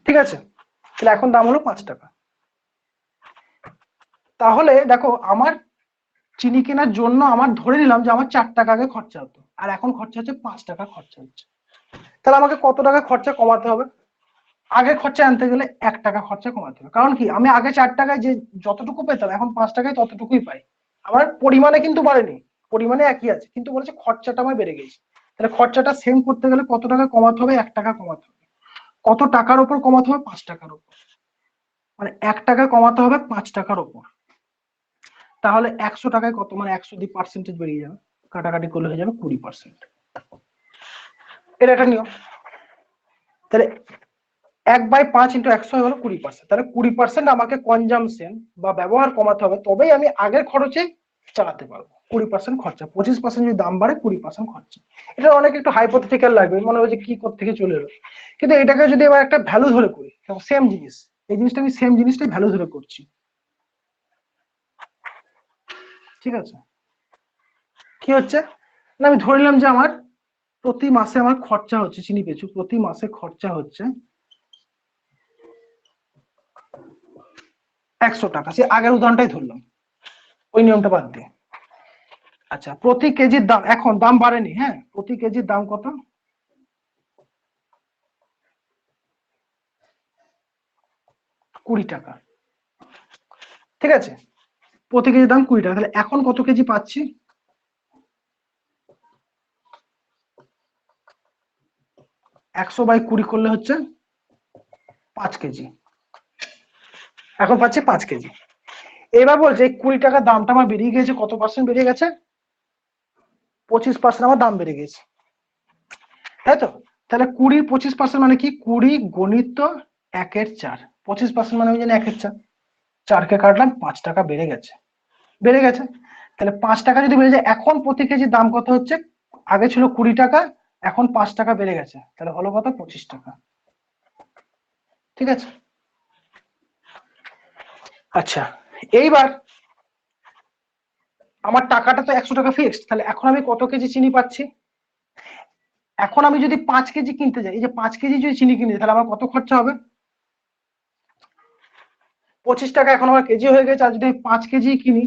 ঠিক আছে। তাহলে এখন দাম হলো 5 টাকা। তাহলে দেখো আমার চিনি কেনার জন্য আমার ধরে নিলাম যে আমার 4 টাকা আগে খরচা হতো, আর এখন খরচা হচ্ছে 5 টাকা খরচা হচ্ছে। তাহলে আমাকে কত টাকা খরচা কমাতে হবে? আগে খরচা আনতে গেলে 1 টাকা খরচা কমাতে হবে, কারণ কি আমি আগে 4 টাকায় যে যতটুকু পেতাম এখন 5 টাকায় ততটুকুই পাই। আমার পরিমাণে কিন্তু বাড়েনি, পরিমাণে একই আছে, কিন্তু বলেছে খরচাটা আমার বেড়ে গেছে। তাহলে খরচাটা সেম করতে গেলে কত টাকা কমাতে হবে? 1 টাকা কমাতে হবে। কত টাকার উপর কমাতে হবে? 5 টাকার উপর, মানে 1 টাকা কমাতে হবে 5 টাকার উপর। তাহলে 100 টাকায় কত? মানে 100 দিয়ে পার্সেন্টেজ বেরিয়ে যাবে, কাটাকাটি করলে হয়ে যাবে 20%। এটা একটা নিয়ম। তাহলে 1/5 × 100 হলো 20%। তাহলে 20% আমাকে কনজামশন বা ব্যবহার কমাতে হবে, তবেই আমি আগের খরচে চালাতে পারবো। 20% খরচা, 25% যদি দাম বাড়ে 20% খরচা। এটা অনেক একটু হাইপোথেটিক্যাল লাগবে, মনে হয় যে কি থেকে চলে এলো, কিন্তু এটাকে যদি এবার একটা ভ্যালু ধরে করি, সেম জিনিস, এই জিনিসটা আমি সেম জিনিসটাই ভ্যালু ধরে করছি, ঠিক আছে। কি হচ্ছে না, আমি ধরে নিলাম যে আমার প্রতি মাসে আমার খরচা হচ্ছে চিনি পিছু, প্রতি মাসে খরচা হচ্ছে 100 টাকা। সে আগের উদাহরণটাই ধরলাম, ওই নিয়মটা বাদ দিয়ে। আচ্ছা প্রতি কেজির দাম, এখন দাম বাড়েনি, হ্যাঁ, প্রতি কেজির দাম কত? 20 টাকা, ঠিক আছে। প্রতি কেজির দাম 20 টাকা। তাহলে এখন কত কেজি পাচ্ছি? 100/20 করলে হচ্ছে 5 কেজি, এখন পাচ্ছি 5 কেজি। এবার বলছে 20 টাকার দামটা আমার বেরিয়ে গেছে, কত পার্সেন্ট বেরিয়ে গেছে? 25% আমার দাম বেড়ে গেছে, তাই তো? তাহলে 20 25% মানে কি? 20 গণিত 1/4, 25% মানে আমি জানি 1/4, 4কে কাটলাম, 5 টাকা বেড়ে গেছে, বেড়ে গেছে। তাহলে 5 টাকা যদি বেড়ে যায়, এখন প্রতি কেজির দাম কত হচ্ছে? আগে ছিল 20 টাকা, এখন 5 টাকা বেড়ে গেছে, তাহলে হলো কত? 25 টাকা। ঠিক আছে, আচ্ছা এইবার আমার টাকাটা তো 100 টাকা ফিক্সড, তাহলে এখন আমি কত কেজি চিনি পাচ্ছি? এখন আমি যদি 5 কেজি কিনতে যাই, এই যে 5 কেজি যদি চিনি কিনতে, তাহলে আমার কত খরচা হবে? 25 টাকা এখন আমার কেজি হয়ে গেছে। আর যদি 5 কেজি কিনি,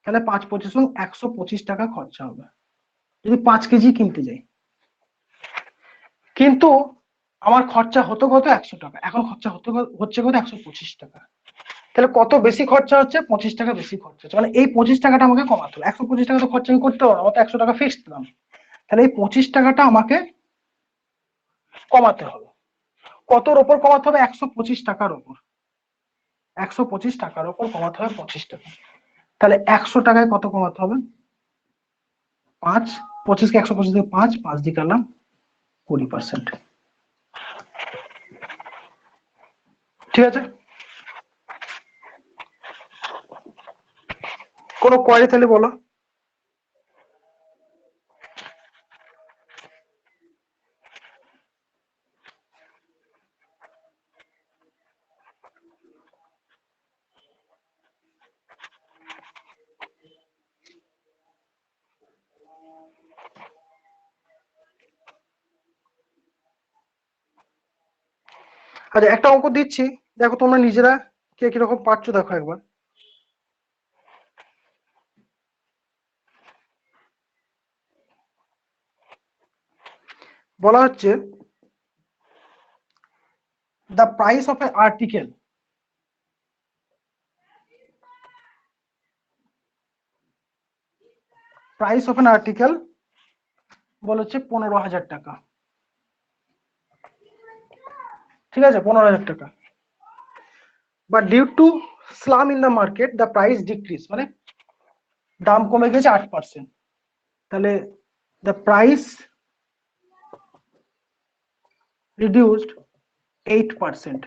তাহলে 5 25 125 টাকা খরচা হবে যদি 5 কেজি কিনতে যাই। কিন্তু আমার খরচা হতো কত? 100 টাকা, এখন খরচা হচ্ছে কত? 125 টাকা। তাহলে কত বেশি খরচা হচ্ছে? 25 টাকা বেশি খরচা হচ্ছে, মানে এই 25 টাকাটা আমাকে কমাতে হবে। 125 টাকা তো খরচা আমি করতে পারবো না, আমার তো 100 টাকা ফিক্সড দাম। তাহলে এই 25 টাকাটা আমাকে কমাতে হবে। কতর ওপর কমাতে হবে? 125 টাকার ওপর, 125 টাকার ওপর কমাতে হবে 25 টাকা। তাহলে 100 টাকায় কত কমাতে হবে? 5, 25কে 125 দিয়ে 5 দিয়ে কাটলাম 20%। ঠিক আছে, কোনো কোয়ারি তাহলে বলো। আচ্ছা একটা অঙ্ক দিচ্ছি, দেখো তোমরা নিজেরা কে কিরকম পাচ্ছ, দেখো একবার। বলা হচ্ছে the price of an article, price of an article বলা হচ্ছে 15,000 টাকা। ঠিক আছে, 15,000 টাকা। but due to slump in the market the price decrease, মানে দাম কমে গেছে 8%, তাহলে the price reduced 8%.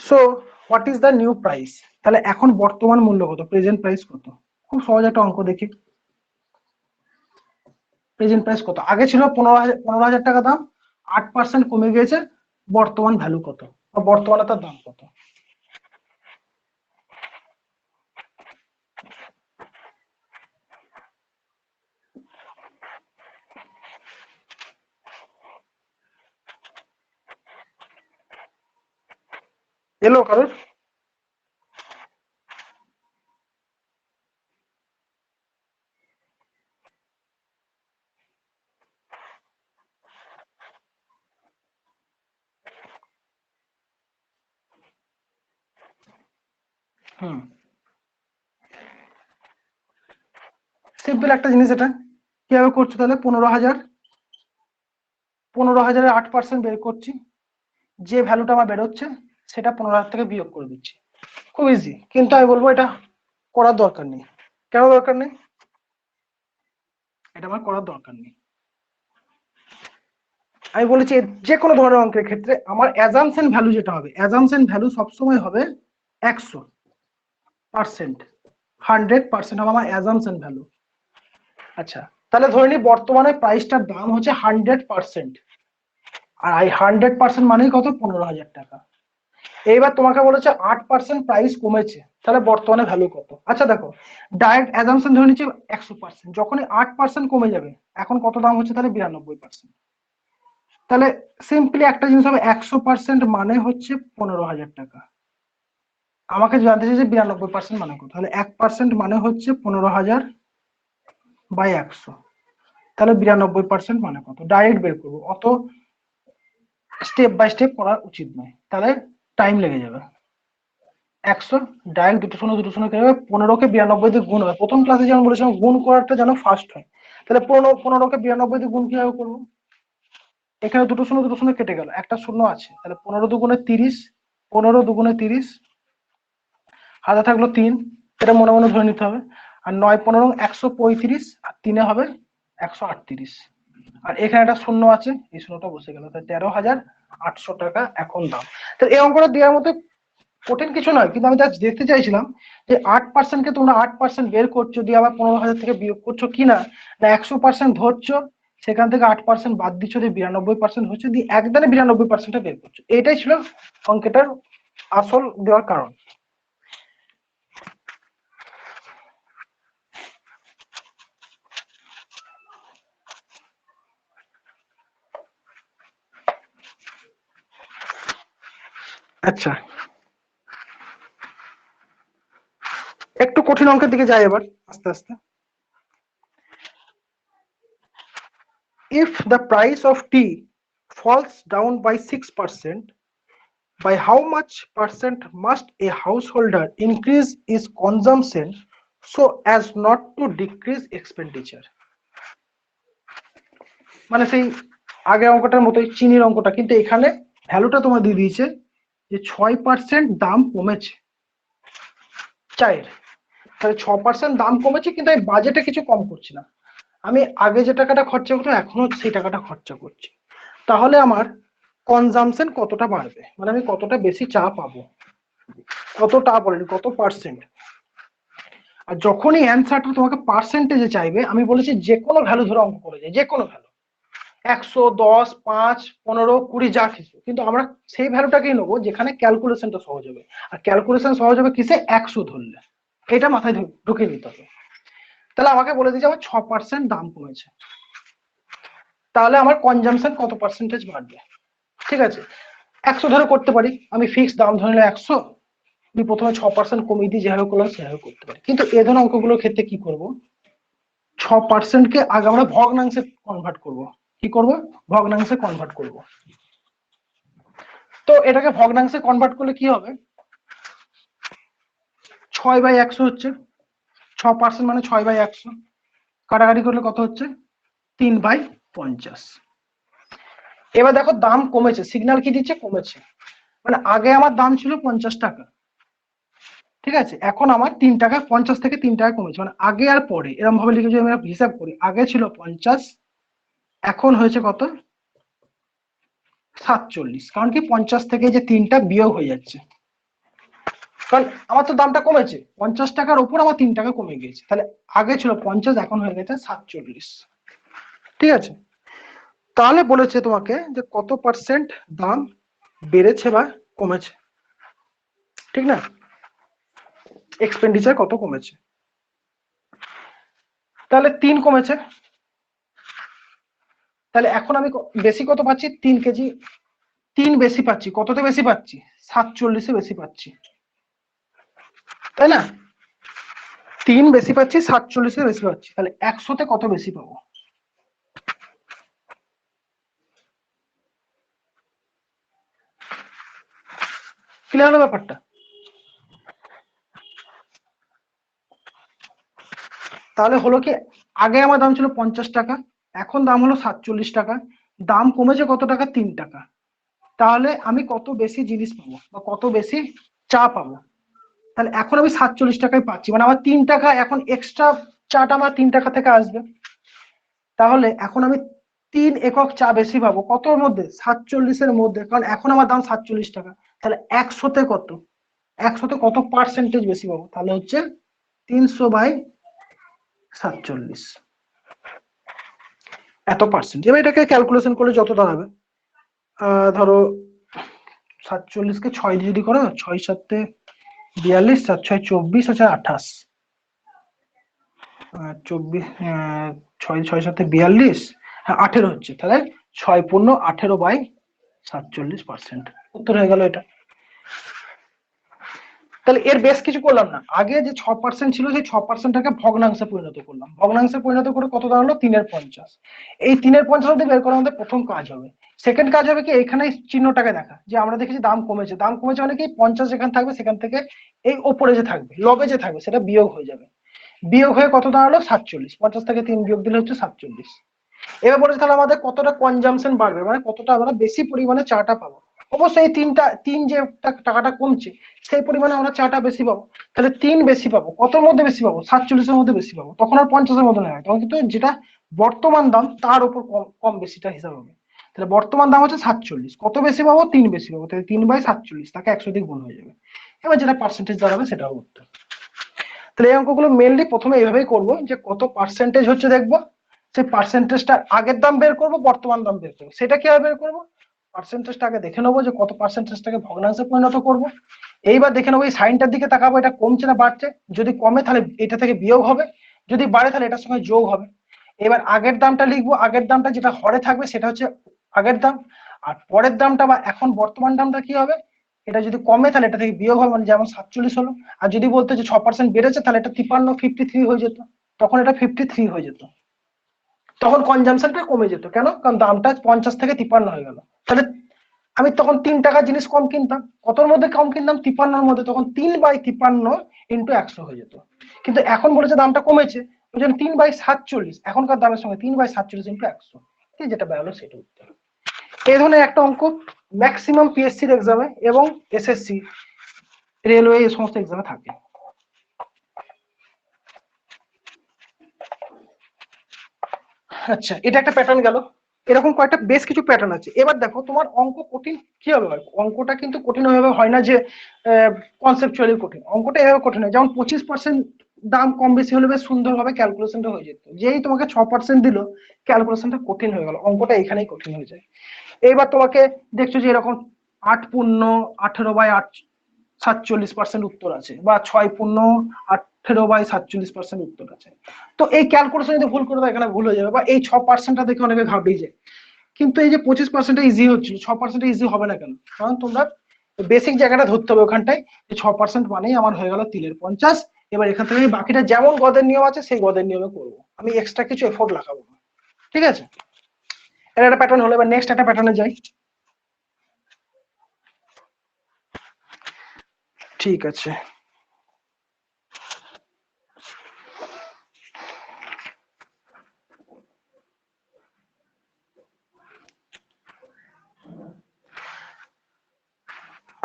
so what is the new price? তাহলে এখন বর্তমান মূল্য কত? প্রেজেন্ট প্রাইস কত? খুব সহজ একটা অঙ্ক দেখি। প্রেজেন্ট প্রাইস কত? আগে ছিল 15,000 টাকা দাম, 8% কমে গিয়েছে, বর্তমান ভ্যালু কত বা বর্তমানে তার দাম কত? এলো কারোর? হুম, সিম্পল একটা জিনিস। এটা কিভাবে করছো? তাহলে 15,000 8% বের করছি, যে ভ্যালুটা আমার বেরোচ্ছে সেটা 15,000 থেকে বিয়োগ করে দিচ্ছি। খুব ইজি, কিন্তু আমি বলবো এটা করার দরকার নেই। কেন দরকার নেই? এটা আমার করার দরকার নেই। আমি বলেছি যে কোনো ধরনের অঙ্কের ক্ষেত্রে আমার অ্যাজাম্পশন ভ্যালু যেটা হবে, অ্যাজাম্পশন ভ্যালু সবসময় হবে 100%, 100% হবে আমার অ্যাজাম্পশন ভ্যালু। আচ্ছা, তাহলে ধরে নিই বর্তমানে প্রাইসটার দাম হচ্ছে 100%, আর এই 100% মানেই কত? 15,000 টাকা। এইবার তোমাকে বলেছে 8% প্রাইস কমেছে, তাহলে বর্তমানে ভ্যালু কত? আচ্ছা দেখো, ডাইরেক্ট অ্যাজাম্পশন ধরে নিচ্ছি 100%, যখনই 8% কমে যাবে এখন কত দাম হচ্ছে? তাহলে 92%। তাহলে সিম্পলি একটা জিনিস হবে, 100% মানে হচ্ছে 15,000 টাকা। আমাকে জানতে চাই যে 92% মানে কত, তাহলে 1% মানে হচ্ছে 15,000 বাই 100, তাহলে 92% মানে কত? ডাইরেক্ট বের করবো, অত স্টেপ বাই স্টেপ করা উচিত নয়, তাহলে টাইম লেগে যাবে। 100 ডাইরেক্ট দুটো শূন্য কেটে যাবে, 15কে 92 দিয়ে গুণ হবে। প্রথম ক্লাসে যেমন বলেছিলাম গুণ করাটা যেন ফার্স্ট হয়, তাহলে 15কে 92 দিয়ে গুণ কিভাবে করবো? এখানে দুটো শূন্য কেটে গেল, একটা শূন্য আছে, তাহলে 15 দুগুণে 30, 15 দুগুণে 30, হাতে থাকলো 3, এটা মনে মনে ধরে নিতে হবে। আর 9 15 135, আর 3 হবে 138, আর এখানে একটা শূন্য আছে, এই শূন্যটা বসে গেল, তাই 13,800 টাকা এখন দাম। তো এই অঙ্কটা দেওয়ার মধ্যে কঠিন কিছু নয়, কিন্তু আমি জাস্ট দেখতে চাইছিলাম যে 8% কে তোমরা 8% বের করছো, দিয়ে আবার 15,000 থেকে বিয়োগ করছো কিনা, না 100% ধরছো, সেখান থেকে 8% বাদ দিচ্ছ, দিয়ে 92% হচ্ছে, দিয়ে একদানে 92%টা বের করছো। এটাই ছিল অঙ্কটার আসল দেওয়ার কারণ। আচ্ছা, একটু কঠিন অঙ্কের দিকে যাই এবার আস্তে আস্তে। If the price of tea falls down by 6%, by how much percent must a householder increase his consumption so as not to decrease expenditure? মানে সেই আগে অঙ্কটার মতোই চিনির অঙ্কটা, কিন্তু এখানে ভ্যালুটা তোমার দিয়ে দিয়েছে যে 6% দাম কমেছে চায়ের। তাহলে 6% দাম কমেছে, কিন্তু আমি বাজেটে কিছু কম করছি না, আমি আগে যে টাকাটা খরচা করতাম এখনো সেই টাকাটা খরচা করছি। তাহলে আমার কনজামশন কতটা বাড়বে, মানে আমি কতটা বেশি চা পাবো, কতটা বলেনি, কত পার্সেন্ট। আর যখনই অ্যান্সারটা তোমাকে পার্সেন্টেজে চাইবে, আমি বলেছি যে কোনো ভ্যালু ধরে অঙ্ক করে যায়, যে কোনো ভ্যালু 100, 10, 5, 15, 20 যা কিছু, কিন্তু আমরা সেই ভ্যালুটাকেই নেবো যেখানে ক্যালকুলেশনটা সহজ হবে। আর ক্যালকুলেশন সহজ হবে কিসে, 100 ধরলে, এটা মাথায় ঢুকিয়ে নিতে হবে। তাহলে আমাকে বলে দিয়েছে আমার 6% দাম কমেছে, তাহলে আমার কনজামশন কত পার্সেন্টেজ বাড়বে। ঠিক আছে, 100 ধরে করতে পারি, আমি ফিক্স দাম ধরে নিলাম 100, আমি প্রথমে 6% কমিয়ে দিই, যেভাবে করলাম সেভাবে করতে পারি। কিন্তু এ ধরনের অঙ্কগুলোর ক্ষেত্রে কি করব, 6% কে আগে আমরা ভগ্নাংশে কনভার্ট করব। কি করব, ভগ্নাংশে কনভার্ট করব। তো এটাকে ভগ্নাংশে কনভার্ট করলে কি হবে, 6/100 হচ্ছে, 6% মানে 6/100, কাটাকাটি করলে কত হচ্ছে, 3/50। এবার দেখো দাম কমেছে, সিগন্যাল কি দিচ্ছে, কমেছে, মানে আগে আমার দাম ছিল 50 টাকা, ঠিক আছে, এখন আমার 3 টাকা, 50 থেকে 3 টাকা কমেছে, মানে আগে আর পরে এরকম ভাবে লিখে যদি আমরা হিসাব করি, আগে ছিল 50, এখন হয়েছে কত, 47, কারণ কি 50 থেকে যে 3টা বিয়োগ হয়ে যাচ্ছে, কারণ আমার তো দামটা কমেছে, 50 টাকার উপর আমার 3 টাকা কমে গিয়েছে, তাহলে আগে ছিল 50, এখন হয়ে গেছে 47। ঠিক আছে, তাহলে বলেছে তোমাকে যে কত পার্সেন্ট দাম বেড়েছে বা কমেছে, ঠিক না, এক্সপেন্ডিচার কত কমেছে। তাহলে 3 কমেছে, তাহলে এখন আমি বেশি কত পাচ্ছি, 3 কেজি, 3 বেশি পাচ্ছি, কততে বেশি পাচ্ছি, 47-এ বেশি পাচ্ছি, তাই না, 3 বেশি পাচ্ছি, 47-এ বেশি পাচ্ছি, তাহলে 100-তে কত বেশি পাবো। ক্লিয়ার হলো ব্যাপারটা। তাহলে হলো কি, আগে আমার দাম ছিল 50 টাকা, এখন দাম হলো 47 টাকা, দাম কমেছে কত টাকা, 3 টাকা, তাহলে আমি কত বেশি জিনিস পাবো বা কত বেশি চা পাবো। তাহলে এখন আমি 47 টাকায় পাচ্ছি, মানে আমার 3 টাকা এখন এক্সট্রা, চাটা আমার 3 টাকা থেকে আসবে, তাহলে এখন আমি 3 একক চা বেশি পাবো, কতর মধ্যে, 47-এর মধ্যে, কারণ এখন আমার দাম 47 টাকা। তাহলে 100-তে কত, 100-তে কত পার্সেন্টেজ বেশি পাবো, তাহলে হচ্ছে 300/47, এত পার্সেন্ট। এবার এটাকে ক্যালকুলেশন করলে যত দাঁড়াবে, ধরো 47-কে 6 দিয়ে যদি করো, 6-7-এ 42, 7-6 24, 28, 24, 6-6-7-এ 42, হ্যাঁ 18 হচ্ছে, তাহলে 6×18/47 উত্তর হয়ে গেল এটা। তাহলে এর বেশ কিছু করলাম না, আগে যে 6% ছিল সেই 6%টাকে ভগ্নাংশে পরিণত করলাম, ভগ্নাংশে পরিণত করে কত দাঁড়ালো, 3/50। এই 3/50 দিয়ে বের করা আমাদের প্রথম কাজ হবে। সেকেন্ড কাজ হবে কি, এখানে চিহ্নটাকে দেখা, যে আমরা দেখেছি দাম কমেছে, দাম কমেছে মানে কি 50 যেখানে থাকবে সেখান থেকে এই ওপরে যে থাকবে, লবে যে থাকবে, সেটা বিয়োগ হয়ে যাবে, বিয়োগ হয়ে কত দাঁড়ালো, 47, 50 থেকে 3 বিয়োগ দিলে হচ্ছে 47। এবার বলেছে তাহলে আমাদের কতটা কনজামশন বাড়বে, মানে কতটা আমরা বেশি পরিমাণে চাটা পাবো। অবশ্যই এই তিন যে টাকাটা কমছে সেই পরিমাণে আমরা 4টা বেশি পাবো, তাহলে 3 বেশি পাবো। কতর মধ্যে বেশি পাবো? 47-এর মধ্যে বেশি পাবো। তখন আর 50-এর মধ্যে নয়, তখন কিন্তু যেটা বর্তমান দাম তার উপর কম কম বেশিটা হিসাব হবে। তাহলে বর্তমান দাম হচ্ছে 47, কত বেশি পাবো? 3 বেশি পাবো, তাহলে 3/47 তাকে 100 দিয়ে গুণ হয়ে যাবে। এবার যেটা পার্সেন্টেজ দাঁড়াবে সেটা হবে উত্তর। তাহলে এই অঙ্কগুলো মেনলি প্রথমে এইভাবেই করবো, যে কত পার্সেন্টেজ হচ্ছে দেখবো, সেই পার্সেন্টেজটা আগের দাম বের করবো, বর্তমান দাম বের করবো। সেটা কিভাবে বের করবো? পার্সেন্টেজটা আগে দেখে নেবো যে কত পার্সেন্টেজটাকে ভগ্নাংশে পরিণত করবো। এইবার দেখে নেবো এই সাইনটার দিকে তাকাবো, এটা কমছে না বাড়ছে। যদি কমে তাহলে এটা থেকে বিয়োগ হবে, যদি বাড়ে তাহলে এটার সঙ্গে যোগ হবে। এবার আগের দামটা লিখবো, আগের দামটা যেটা হরে থাকবে সেটা হচ্ছে আগের দাম, আর পরের দামটা বা এখন বর্তমান দামটা কি হবে, এটা যদি কমে তাহলে এটা থেকে বিয়োগ হবে, মানে যেমন 47 হলো। আর যদি বলতো যে 6% বেড়েছে তাহলে এটা 53 হয়ে যেত, তখন এটা 53 হয়ে যেত। তখন কনজামশনটা কমে যেত, কেন? কারণ দামটা 50 থেকে 53 হয়ে গেল। তাহলে আমি তখন 3 টাকা জিনিস কম কিনতাম। কতর মধ্যে কম কিনতাম? 53-এর মধ্যে, তখন 3/53 ইন্টু 100 হয়ে যেত। কিন্তু এখন বলেছে দামটা কমেছে, ওই জন্য 3/47 এখনকার দামের সঙ্গে 3/47 ইন্টু 100, যেটা বেরোলো সেটা উত্তর। এই ধরনের একটা অঙ্ক ম্যাক্সিমাম পিএসসির এক্সামে এবং এসএসসি, রেলওয়ে, এই সমস্ত এক্সামে থাকে। আচ্ছা, এটা একটা প্যাটার্ন গেল। এরকম কয়েকটা বেশ কিছু প্যাটার্ন আছে। এবার দেখো তোমার অঙ্ক কঠিন কিভাবে হয়। অঙ্কটা কিন্তু কঠিন ভাবে হয় না যে কনসেপচুয়ালি কঠিন, অঙ্কটা এভাবে কঠিন হয়। যেমন 25% দাম কম বেশি হলে বেশ সুন্দরভাবে ক্যালকুলেশনটা হয়ে যেত, যেই তোমাকে 6% দিল ক্যালকুলেশনটা কঠিন হয়ে গেল, অঙ্কটা এখানেই কঠিন হয়ে যায়। এইবার তোমাকে দেখছো যে এরকম 8×18/47 উত্তর আছে, বা 6×18/47 উত্তর আছে। তো এই ক্যালকুলেশন যদি ভুল করে দাও এখানে ভুল হয়ে যাবে, বা এই 6%টা দেখে অনেকে ঘাবড়িয়ে যায়। কিন্তু এই যে 25% ইজি হচ্ছিল, 6% ইজি হবে না কেন? কারণ তোমরা বেসিক জায়গাটা ধরতে হবে ওখানটায়, যে 6% মানেই আমার হয়ে গেল 3/50। এবার এখান থেকে আমি বাকিটা যেমন গদের নিয়ম আছে সেই গদের নিয়মে করবো, আমি এক্সট্রা কিছু এফোর্ট লাগাবো না। ঠিক আছে, এটা একটা প্যাটার্ন হলো। এবার নেক্সট একটা প্যাটার্নে যাই। ঠিক আছে,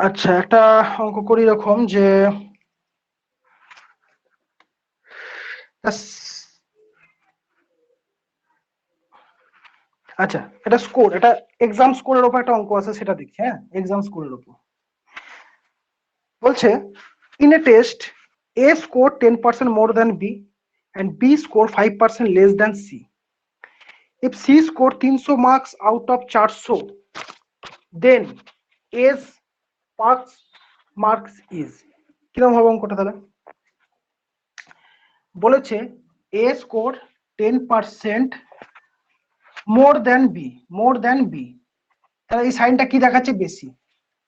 আচ্ছা একটা অঙ্ক করি এরকম যে আচ্ছা এটা স্কোর, এটা এক্সাম স্কোরের উপর একটা অঙ্ক আছে, সেটা দেখি। হ্যাঁ, এক্সাম স্কোরের উপর বলছে, in a test A score 10% more than B and B score 5% less than C. If C score 300 marks out of 400, then A's pass marks is, কিরকম হবে অঙ্কটা? তাহলে বলেছে A score 10% more than B, more than B, তাহলে এই সাইনটা কি দেখাচ্ছে? বেশি,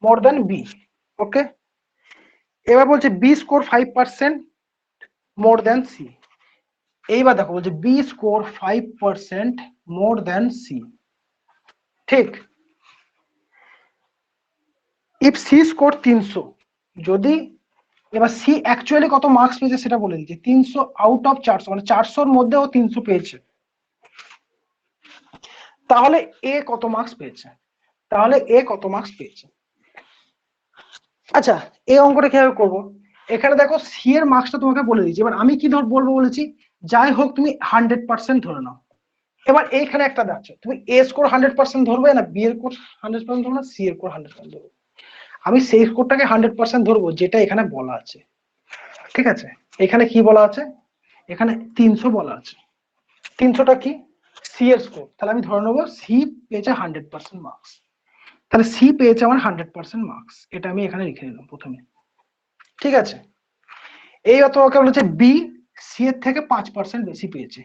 মোর দ্যান বি। ওকে, এবার বলছে B score 5% more than C. এইবার দেখো বলছে B score 5% more than C, ঠিক। ইফ সি স্কোর 300, যদি, এবার সি অ্যাকচুয়ালি কত মার্কস পেয়েছে সেটা বলে দিচ্ছে, 300 আউট অফ 400, মানে 400-র মধ্যে ও 300 পেয়েছে, তাহলে এ কত মার্কস পেয়েছে? তাহলে এ কত মার্কস পেয়েছে? আচ্ছা, এই অঙ্কটা কিভাবে করবো? এখানে দেখো সি এর মার্কসটা তোমাকে বলে দিচ্ছি। এবার আমি কি বলবো বলেছি, যাই হোক তুমি 100% ধরে নাও। এবার এইখানে একটা দেখছো, তুমি এ স্কোর 100% ধরবে, না বি এর কোর 100% ধরবে, না সি এর কোর 100% ধরবে? আমি সেই স্কোরটাকে 100% ধরবো যেটা এখানে বলা আছে। ঠিক আছে, এখানে কি বলা আছে? এখানে 300 বলা আছে। 300টা কি? সি এর স্কোর, তাহলে আমি ধরে নেবো সি পেয়েছে 100% মার্কস। তাহলে সি পেয়েছে আমার 100% মার্কস, এটা আমি এখানে লিখে নিলাম প্রথমে। ঠিক আছে, এইবার তোমাকে বলেছে বি সি এর থেকে 5% বেশি পেয়েছে।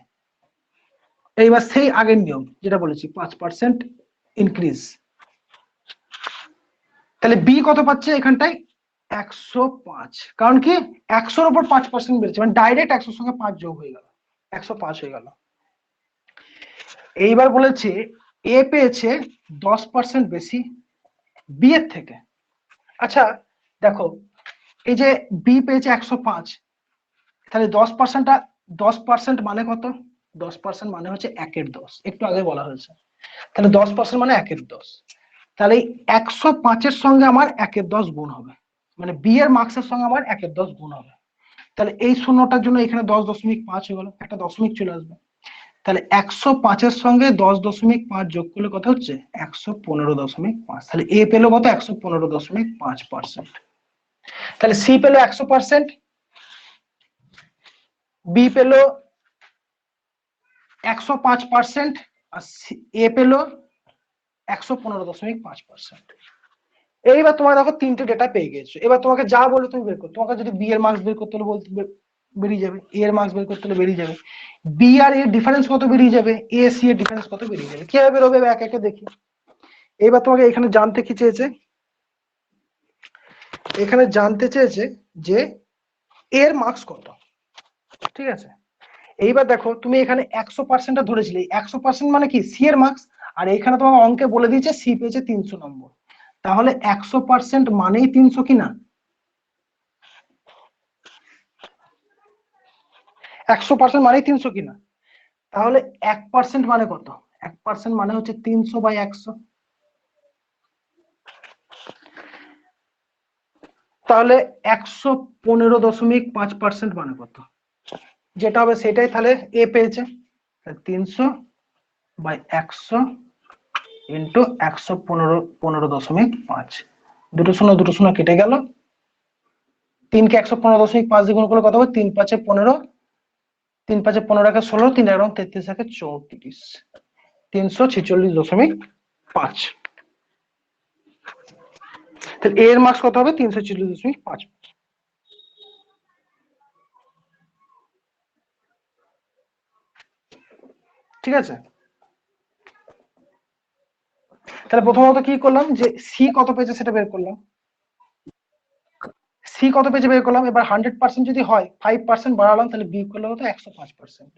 এইবার সেই আগের নিয়ম যেটা বলেছি, 5% ইনক্রিজ। তাহলে বি কত পাচ্ছে এখানটায়? 105, কারণ কি 100-র উপর 5% বেড়েছে, মানে ডাইরেক্ট 100-র সঙ্গে 5 যোগ হয়ে গেল, 105 হয়ে গেল। এইবার বলেছে এ পেয়েছে 10% বেশি বি এর থেকে। আচ্ছা দেখো, এই যে বি পেয়েছে 105, তাহলে 10% মানে কত? 10% মানে হচ্ছে 1/10, একটু আগে বলা হয়েছে। তাহলে 10% মানে 1/10। তাহলে 105-এর সঙ্গে আমার 1/10 গুণ হবে, মানে বি এর মার্কসের সঙ্গে আমার 1/10 গুণ হবে। তাহলে এই শূন্যটার জন্য এখানে 10.5 হয়ে গেল, একটা দশমিক চলে আসবে। তাহলে 105-এর সঙ্গে 10.5 যোগ করলে কত হচ্ছে 115.5। তাহলে এ পেলো কত 115.5%। তাহলে সি পেলো 100%, বি পেলো 105%, আর এ পেলো 115.5%। এইবার তোমার দেখো তিনটে ডেটা পেয়ে গেছো। এবার তোমাকে যা বলে তুমি বের করো, তোমাকে যদি বি এর মার্কস বের করতে হলে বলতে বেরিয়ে যাবে, এ এর মার্কস বের করতে হলে বেরিয়ে যাবে, বি আর এর ডিফারেন্স কত বেরিয়ে যাবে, এ সি এর ডিফারেন্স কত বেরিয়ে যাবে। কিভাবে বেরোবে এক একে দেখি। এবার তোমাকে এখানে জানতে কি চেয়েছে, এখানে জানতে চেয়েছে যে এর মার্কস কত, ঠিক আছে। এইবার দেখো তুমি এখানে 100%টা ধরেছিলে, 100% মানে কি সি এর মার্কস, আর এখানে তোমাকে অঙ্কে বলে দিয়েছে সি পেয়েছে 300 নম্বর। তাহলে 100% মানেই 300 কিনা, 100% মানেই 300 কিনা। তাহলে 1% মানে কত, 1% মানে হচ্ছে 300/100। তাহলে 115.5% মানে কত, যেটা হবে সেটাই তাহলে এ পেয়েছে। 300/100 ইন্টু 115.5, দুটো শূন্য কেটে গেল, 3কে 115.5 দিয়ে গুণ করলে কত হবে 3×5 = 15, 3×5 = 15, 16, 3 × 33, 34, 346.5। তাহলে এর মার্কস কত হবে 346.5। ঠিক আছে। তাহলে প্রথমত কি করলাম, যে সি কত পেয়েছে সেটা বের করলাম, সি কত পেয়েছে বের করলাম। এবার 100% যদি হয় 5% বাড়ালাম, তাহলে বি করলে হতো 105%।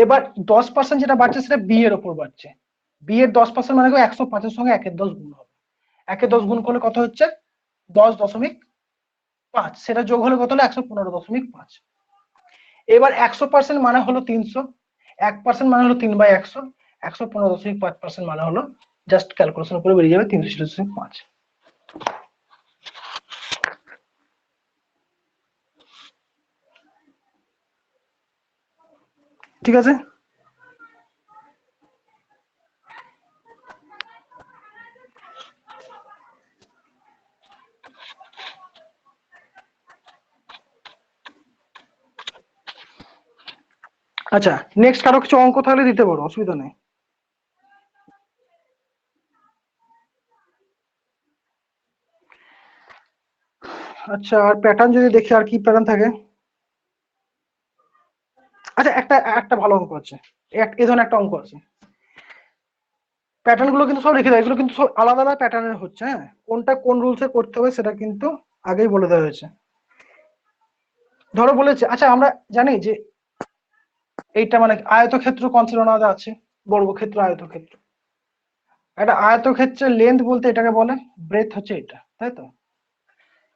এবার 10% যেটা বাড়ছে সেটা বি এর উপর বাড়ছে, বি এর 10% মানে 105-এর সঙ্গে 1/10 গুণ হবে, 1/10 গুণ করলে কত হচ্ছে 10.5, সেটা যোগ হলে কত হলো 115.5। এবার 100% মানে হলো 300, 1% মানে হলো 3/100, 115.5% মানে হলো, জাস্ট ক্যালকুলেশন করে বেরিয়ে যাবে 300.5। ঠিক আছে। আচ্ছা, নেক্সট কারো কিছু অঙ্ক থাকলে দিতে পারো, অসুবিধা নেই। আচ্ছা, আর প্যাটার্ন যদি দেখি আর কি প্যাটার্ন থাকে। আচ্ছা, একটা একটা ভালো অঙ্ক আছে, এই ধরনের একটা অঙ্ক আছে। প্যাটার্ন গুলো কিন্তু সব লিখে দেয়, এগুলো কিন্তু সব আলাদা আলাদা প্যাটার্নের হচ্ছে। হ্যাঁ, কোনটা কোন রুলসে করতে হবে সেটা কিন্তু আগেই বলে দেওয়া হয়েছে। ধরো বলেছে, আচ্ছা আমরা জানি যে এইটা মানে আয়তক্ষেত্র কনসিডার আলাদা আছে, বর্গক্ষেত্র, আয়তক্ষেত্র। একটা আয়তক্ষেত্রের লেন্থ বলতে এটাকে বলে, ব্রেথ হচ্ছে এটা, তাই তো।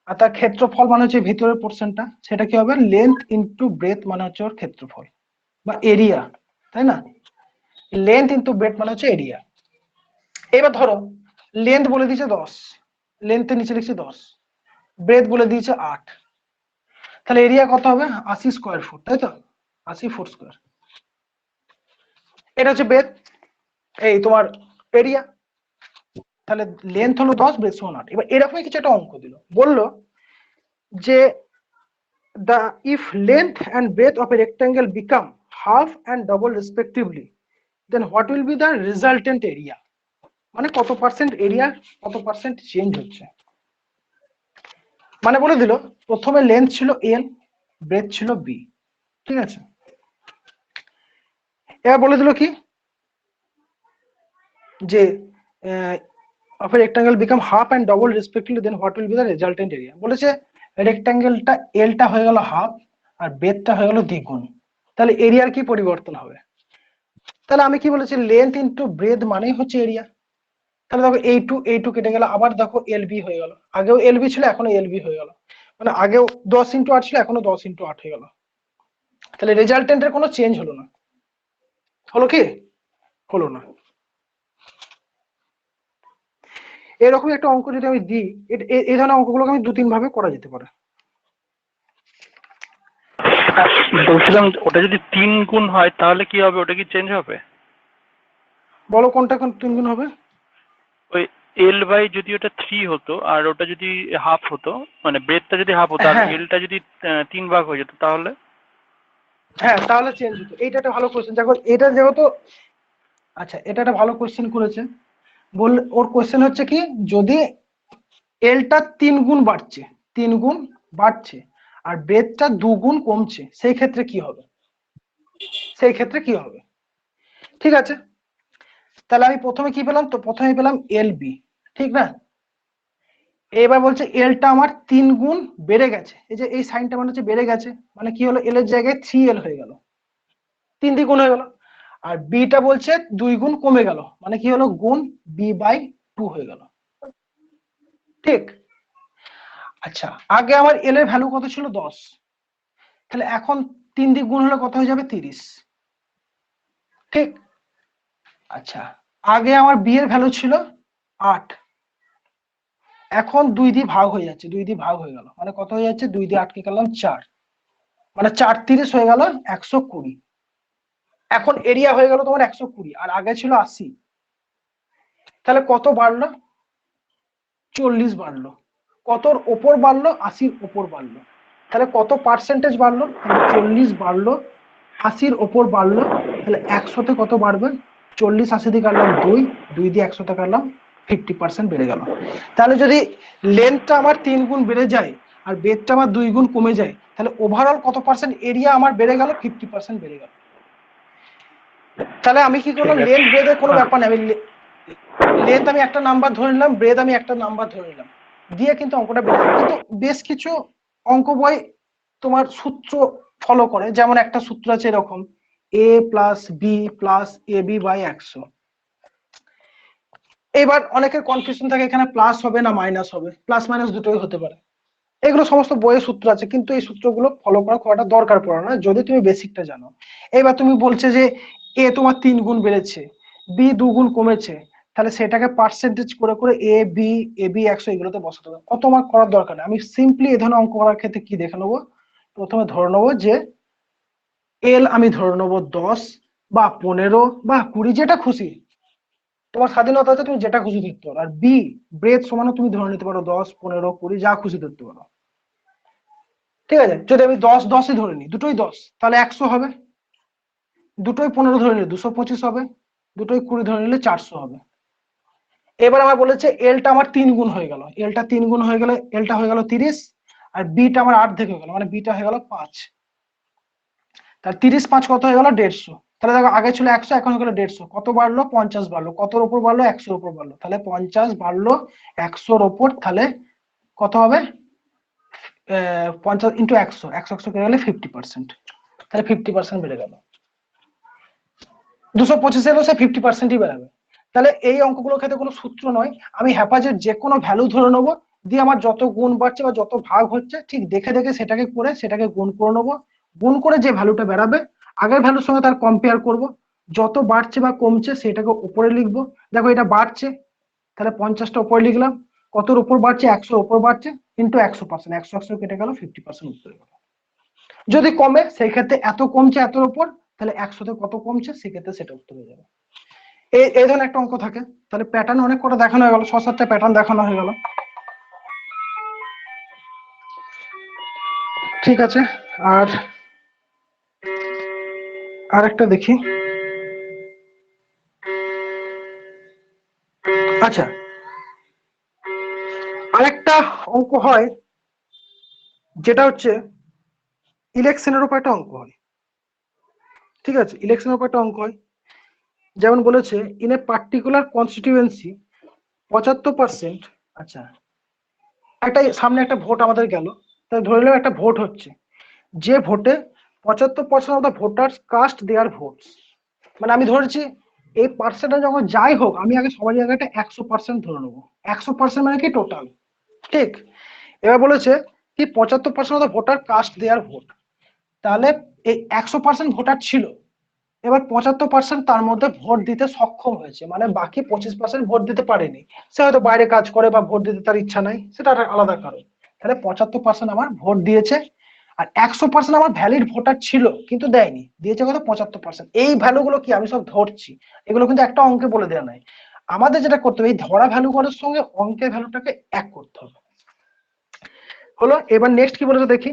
আর তার ক্ষেত্রফল মানে হচ্ছে ভিতরের পোর্শনটা, সেটা কি হবে লেন্থ ইনটু ব্রেথ মানে হচ্ছে ওর ক্ষেত্রফল বা এরিয়া, তাই না। লেন্থ ইনটু ব্রেথ মানে হচ্ছে এরিয়া। এবার ধরো লেন্থ বলে দিয়েছে 10, লেন্থের নিচে লিখছে 10, ব্রেথ বলে দিয়েছে 8, তাহলে এরিয়া কত হবে 80 স্কয়ার ফুট, তাই তো, 80 ফুট স্কয়ার। এটা হচ্ছে ব্রেথ, এই তোমার এরিয়া। তাহলে লেন্থ হলো 10, ব্রেথ সমান 8। এবার এরকমই কিছু একটা অঙ্ক দিল, বললো যে the if length and breadth of a rectangle become half and double respectively, then what will be the resultant area, মানে কত পার্সেন্ট এরিয়া, কত পার্সেন্ট চেঞ্জ হচ্ছে। মানে বলে দিল প্রথমে লেন্থ ছিল এল, ব্রেথ ছিল বি, ঠিক আছে। এবার বলে দিল কি যে of a rectangle become half and double respectively, then what will be the resultant area। বলেছে রেক্ট্যাঙ্গেলটা এলটা হয়ে গেল হাফ আর ব্রেথটা হয়ে গেল দ্বিগুণ, তাহলে এরিয়ার কি পরিবর্তন হবে। তাহলে আমি কি বলেছি, লেন্থ ইনটু ব্রেথ মানেই হচ্ছে এরিয়া। তাহলে দেখো এই টু কেটে গেল, আবার দেখো এলবি হয়ে গেল, আগেও এলবি ছিল এখনো এলবি হয়ে গেল, মানে আগেও 10x8 ছিল এখনো 10x8 হয়ে গেল। তাহলে রেজাল্টেন্টের কোনো চেঞ্জ হলো না, হলো কি, হলো না। এরকম একটা অঙ্ক যদি আমি দিই, এই ধরনের অঙ্কগুলোকে আমি 2-3 ভাবে করা যেতে পারে। বলছিলাম ওটা যদি 3 গুণ হয় তাহলে কি হবে, ওটা কি চেঞ্জ হবে? বলো কোনটা কোন 3 গুণ হবে? ওই এল বাই যদি ওটা 3 হতো আর ওটা যদি হাফ হতো, মানে ব্রেডটা যদি হাফ হতো আর হ্যাঁ এলটা যদি 3 ভাগ হয়ে যেত তাহলে? হ্যাঁ, তাহলে চেঞ্জ হতো। এইটা একটা ভালো কোশ্চেন। দেখো এটা যেহেতু, আচ্ছা এটা একটা ভালো কোশ্চেন করেছে। ওর কোশ্চেন হচ্ছে কি, যদি এলটা 3 গুণ বাড়ছে, 3 গুণ বাড়ছে আর ব্রেডটা 2 গুণ কমছে, সেই ক্ষেত্রে কি হবে? সেই ক্ষেত্রে কি হবে? ঠিক আছে, তাহলে আমি প্রথমে কি পেলাম? তো প্রথমে পেলাম এল বি, ঠিক না? এবার বলছে এলটা আমার 3 গুণ বেড়ে গেছে, এই যে এই সাইনটা মানে হচ্ছে বেড়ে গেছে, মানে কি হলো, এল এর জায়গায় 3L হয়ে গেল, 3 দিয়ে গুণ হয়ে গেল। আর বিটা বলছে 2 গুণ কমে গেল, মানে কি হলো, গুণ b/2 হয়ে গেল। ঠিক। আচ্ছা, আগে আমার এল এর ভ্যালু কত ছিল? 10। তাহলে এখন 3 দিয়ে গুণ হলে কত হয়ে যাবে? 30। ঠিক। আচ্ছা, আগে আমার বি এর ভ্যালু ছিল 8, এখন 2 দিয়ে ভাগ হয়ে যাচ্ছে, 2 দিয়ে ভাগ হয়ে গেল, মানে কত হয়ে যাচ্ছে? 2 দিয়ে 8 কে করলাম 4, মানে 4×30 হয়ে গেল 120। এখন এরিয়া হয়ে গেল তোমার 120 আর আগে ছিল 80। তাহলে কত বাড়লো? 40 বাড়লো। কতর ওপর বাড়লো? 80-র ওপর বাড়লো। তাহলে কত পার্সেন্টেজ বাড়লো? 40 বাড়লো, 80-র ওপর বাড়লো। তাহলে 100-তে কত বাড়বে? 40 80 দিয়ে কাটলাম 2, 2 দিয়ে 100-তে কাটলাম 50% বেড়ে গেল। তাহলে যদি লেন্থটা আমার 3 গুণ বেড়ে যায় আর বেডটা আমার 2 গুণ কমে যায়, তাহলে ওভারঅল কত পার্সেন্ট এরিয়া আমার বেড়ে গেল? 50% বেড়ে গেল। তাহলে আমি কি করলাম, লেন্থ ব্রেডের কোনো ব্যাপার নেই, আমি লেন্থ আমি একটা নাম্বার ধরে নিলাম, ব্রেড আমি একটা নাম্বার ধরে নিলাম, দিয়ে কিন্তু অঙ্কটা বেড়ে যাবে। কিন্তু বেশ কিছু অঙ্ক বই তোমার সূত্র ফলো করে, যেমন একটা সূত্র আছে এরকম, a plus b plus a b by 100। এবার অনেকের কনফিউশন থাকে এখানে প্লাস হবে না মাইনাস হবে, প্লাস মাইনাস দুটোই হতে পারে। এগুলো সমস্ত বইয়ের সূত্র আছে, কিন্তু এই সূত্রগুলো ফলো করা খুব একটা দরকার পড়ে না যদি তুমি বেসিকটা জানো। এবার তুমি বলছে যে এ তোমার 3 গুণ বেড়েছে, বি 2 গুণ কমেছে, তাহলে সেটাকে পার্সেন্টেজ করে করে এ বি 100 এগুলোতে বসাতে হবে। অত আমার করার দরকার নেই। আমি সিম্পলি এই ধরনের অঙ্ক করার ক্ষেত্রে কি দেখে নেবো, প্রথমে ধরে নেবো যে এল আমি ধরে নেবো 10 বা 15 বা 20, যেটা খুশি, তোমার স্বাধীনতা আছে, তুমি যেটা খুশি ধরতে পারো। আর বি ব্রেথ সমানও তুমি ধরে নিতে পারো 10 15 20, যা খুশি ধরতে পারো। ঠিক আছে, যদি আমি 10-10ই ধরে নিই, দুটোই 10, তাহলে 100 হবে। দুটোই 15 ধরে নিলে 225 হবে। দুটোই 20 ধরে নিলে 400 হবে। এবার আমার বলেছে এলটা আমার 3 গুণ হয়ে গেল, এলটা 3 গুণ হয়ে গেলে এলটা হয়ে গেল 30, আর বিটা আমার 8 হয়ে গেল, মানে বিটা হয়ে গেল 5। তার 30 5 কত হয়ে গেল? 150। তাহলে দেখো আগে ছিল 100, এখন হয়ে গেল 150। কত বাড়লো? 50 বাড়লো। কতর উপর বাড়লো? 100-র উপর বাড়লো। তাহলে 50 বাড়লো 100-র উপর, তাহলে কত হবে? 50 ইন্টু 100, 100 কেটে গেলে 50%, তাহলে 50% বেড়ে গেল। 225 এলো, সে 50%ই বেড়াবে। তাহলে এই অঙ্কগুলোর ক্ষেত্রে কোনো সূত্র নয়, আমি হ্যাপাজের যে কোনো ভ্যালু ধরে নেবো, দিয়ে আমার যত গুণ বাড়ছে বা যত ভাগ হচ্ছে ঠিক দেখে দেখে সেটাকে করে সেটাকে গুণ করে নেবো। গুণ করে যে ভ্যালুটা বেরাবে আগের ভ্যালুর সঙ্গে তার কম্পেয়ার করব, যত বাড়ছে বা কমছে সেটাকে উপরে লিখবো। দেখো এটা বাড়ছে, তাহলে 50টা উপরে লিখলাম। কতর উপর বাড়ছে? 100-র উপর বাড়ছে, ইন্টু 100%, 100 কেটে গেল 50% উত্তরে গেল। যদি কমে সেই ক্ষেত্রে এত কমছে এতর উপর, তাহলে 100-তে কত কমছে সেক্ষেত্রে সেটা উত্তর হয়ে যাবে। এই ধরনের একটা অঙ্ক থাকে। তাহলে প্যাটার্ন অনেক কটা দেখানো হয়ে গেল, 6-7টা প্যাটার্ন দেখানো হয়ে গেল। ঠিক আছে, আর আরেকটা দেখি। আচ্ছা, আরেকটা অঙ্ক হয় যেটা হচ্ছে ইলেকশনের উপর একটা অঙ্ক হয়। ঠিক আছে, ইলেকশনের উপর একটা অঙ্ক হয়। যেমন বলেছে ইন এ পার্টিকুলার কনস্টিটিউয়েন্সি 75%। আচ্ছা, একটা সামনে একটা ভোট আমাদের গেল, তাই ধরে নিলাম একটা ভোট হচ্ছে, যে ভোটে 75% of the voters caste there votes. মানে আমি ধরেছি এই পার্সেন্টটা যখন যাই হোক, আমি আগে সবার জায়গাটা 100% ধরে নেবো। 100% মানে কি? টোটাল। ঠিক। এবার বলেছে কি 75% of the voter caste there vote. তাহলে এই 100% ভোটার ছিল, এবার 75% তার মধ্যে ভোট দিতে সক্ষম হয়েছে, মানে বাকি 25% ভোট দিতে পারেনি। সে হয়তো বাইরে কাজ করে বা ভোট দিতে তার ইচ্ছা নাই, সেটা একটা আলাদা কারণ। তাহলে 75% আমার ভোট দিয়েছে। আর 100% আমার ভ্যালিড ভোটার ছিল কিন্তু দেয়নি, দিয়েছে কত 75%। এই ভ্যালু গুলো কি আমি সব ধরছি, এগুলো কিন্তু একটা অঙ্কে বলে দেওয়া নাই। আমাদের যেটা করতে হবে, এই ধরা ভ্যালু গুলোর সঙ্গে অঙ্কের ভ্যালুটাকে এক করতে হবে। হলো, এবার নেক্সট কি বলেছে দেখি।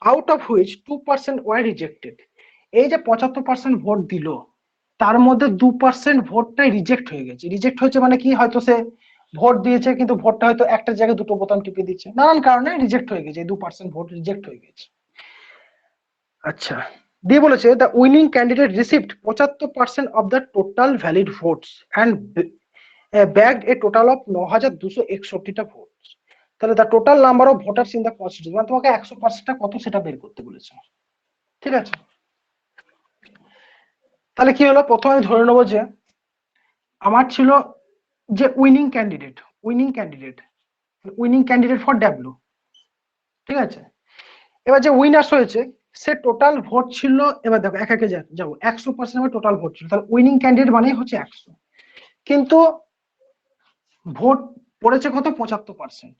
Out of which 2% were rejected. এই যে 75% ভোট দিল, তার মধ্যে 2% ভোটটাই রিজেক্ট হয়ে গেছে। রিজেক্ট হয়েছে মানে কি, হয়তো সে ভোট দিয়েছে কিন্তু ভোটটা হয়তো একটা জায়গায় দুটো বোতাম টিপে দিচ্ছে, নানান কারণে রিজেক্ট হয়ে গেছে, 2% ভোট রিজেক্ট হয়ে গেছে। আচ্ছা, দিয়ে বলেছে the winning candidate received 75% of the total valid votes and bagged a total of 9261টা ভোট। তাহলে the total number of voters in the constitution, মানে তোমাকে 100%টা কত সেটা বের করতে বলেছে। ঠিক আছে, তাহলে কি হলো, প্রথমে ধরে নেবো যে আমার ছিল যে winning candidate, winning candidate, winning candidate for W. ঠিক আছে, এবার যে উইনার্স হয়েছে সে টোটাল ভোট ছিল, এবার দেখো এক একে যাবো, 100% আমার টোটাল ভোট ছিল, তাহলে উইনিং ক্যান্ডিডেট মানে হচ্ছে 100, কিন্তু ভোট পড়েছে কত 75%।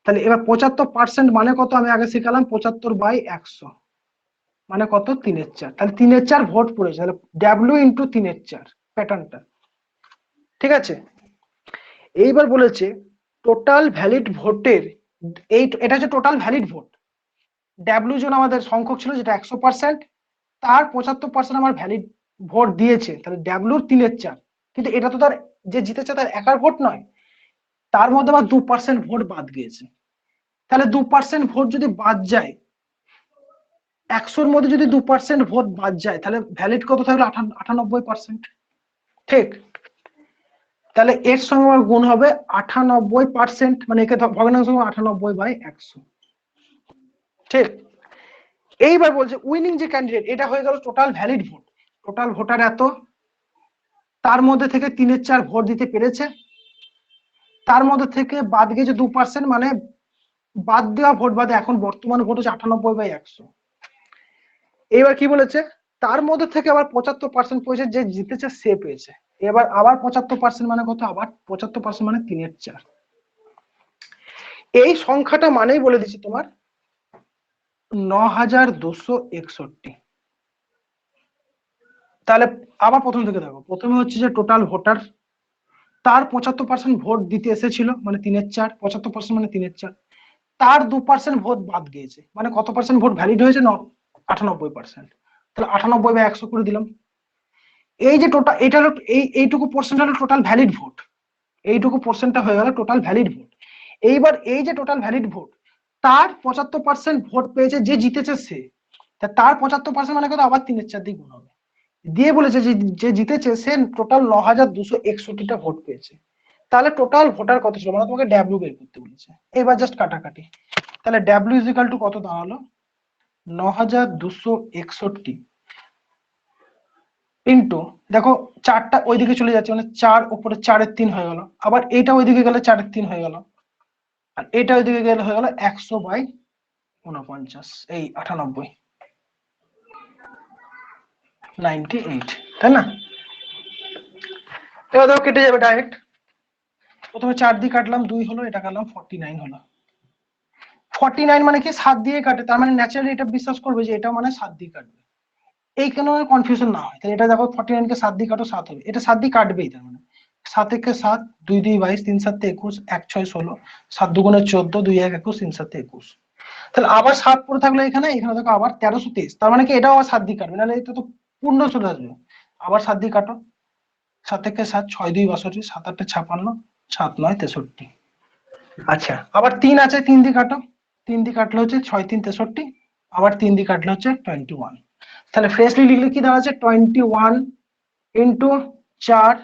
তাহলে এবার 75% মানে কত, আমি আগে শিখালাম 75/100 মানে কত 3/4, তাহলে 3/4 ভোট পড়েছে, তাহলে ডাব্লিউ ইন্টু 3/4 প্যাটার্নটা। ঠিক আছে, এইবার বলেছে টোটাল ভ্যালিড ভোটের, এটা হচ্ছে টোটাল ভ্যালিড ভোট। ডাব্লিউ জন আমাদের সংখ্যক ছিল যেটা 100%, তার 75% আমার ভ্যালিড ভোট দিয়েছে, তাহলে ডাব্লিউর 3/4। কিন্তু এটা তো তার যে জিতেছে তার একার ভোট নয়, তার মধ্যে আবার 2% ভোট বাদ গিয়েছে। তাহলে 2% ভোট যদি বাদ যায়, 100-র মধ্যে যদি 2% ভোট বাদ যায়, তাহলে ভ্যালিড কত থাকলো 98%। ঠিক, তাহলে এর সঙ্গে আমার গুণ হবে 98%, মানে একে ভগ্নাংশ 98/100। ঠিক, এইবার বলছে উইনিং যে ক্যান্ডিডেট, এটা হয়ে গেল total valid vote, total voter এত, তার মধ্যে থেকে 3/4 ভোট দিতে পেরেছে, তার মধ্যে থেকে বাদ গেছে 2%, মানে বাদ দেওয়া ভোট বাদে এখন বর্তমান ভোট হচ্ছে 98/100। এবার কি বলেছে, তার মধ্যে থেকে আবার 75% পেয়েছে, যে জিতেছে সে পেয়েছে। এবার আবার 75% মানে কত, আবার 75% মানে 3/4। এই সংখ্যাটা মানেই বলে দিচ্ছি তোমার 9261। তাহলে আবার প্রথম থেকে দেখো, প্রথমে হচ্ছে যে টোটাল ভোটার, তার 75% ভোট দিতে এসেছিল মানে 3/4, 75% মানে 3/4, তার 2% ভোট বাদ গিয়েছে, মানে কত পার্সেন্ট ভোট ভ্যালিড হয়েছে, 98%। তাহলে 98/100 করে দিলাম। এই যে টোটাল, এটা হলো এইটুকু পার্সেন্ট হলো টোটাল ভ্যালিড ভোট, এইটুকু পার্সেন্টটা হয়ে গেল টোটাল ভ্যালিড ভোট। এইবার এই যে টোটাল ভ্যালিড ভোট, তার 75% ভোট পেয়েছে যে জিতেছে সে, তার 75% মানে কত, আবার 3/4 দিয়ে গুণ হবে, দিয়ে বলেছে যে জিতেছে সে টোটাল 9261টা ভোট পেয়েছে। তাহলে টোটাল ভোটার কত ছিল, মানে তোমাকে ডাব্লিউ বের করতে বলেছে। এবার জাস্ট কাটাকাটি, তাহলে ডাব্লিউ ইজ ইকাল টু কত দাঁড়ালো, 9261 ইন্টু, দেখো চারটা ওইদিকে চলে যাচ্ছে, মানে 4 উপরে 4-এর 3 হয়ে গেল, আবার এটা ওইদিকে গেলে 4-এর 3 হয়ে গেল, আর এটা ওইদিকে গেলে হয়ে গেল 100/49, এই 98, 98, তাই না? এবার দেখো কেটে যাবে ডাইরেক্ট, প্রথমে 4 দিয়ে কাটলাম 2 হলো, এটা কাটলাম 49 হলো। 49 মানে কি 7 দিয়ে কাটে, তার মানে ন্যাচারালি এটা বিশ্বাস করবে যে এটা মানে 7 দিয়ে কাটবে, এই কেন কনফিউশন না হয়। তাহলে এটা দেখো 49 কে 7 দিয়ে কাটো 7 হবে, এটা 7 দিয়ে কাটবেই, তার মানে 7 একে 7, 2 2 22, 3 7 21, 1 6 16, 7 2 14, 2 1 21, 3 7 21। তাহলে আবার 7 পড়ে থাকলো এখানে, এখানে দেখো আবার 1323, তার মানে কি এটাও আবার 7 দিয়ে কাটবে, নাহলে এটা তো পূর্ণ চলে আসবে। আবার 7 দিয়ে কাটো, 7 একে 7, 6 2 62, 7 8 56, 7 9 63। আচ্ছা, আবার 3 আছে, 3 দিয়ে কাটো, 3 দিয়ে কাটলে হচ্ছে 6 3 63, আবার 3 দিয়ে কাটলে হচ্ছে 21। তাহলে ফ্রেশলি লিখলে কি দাঁড়াচ্ছে 21 ইন্টু 4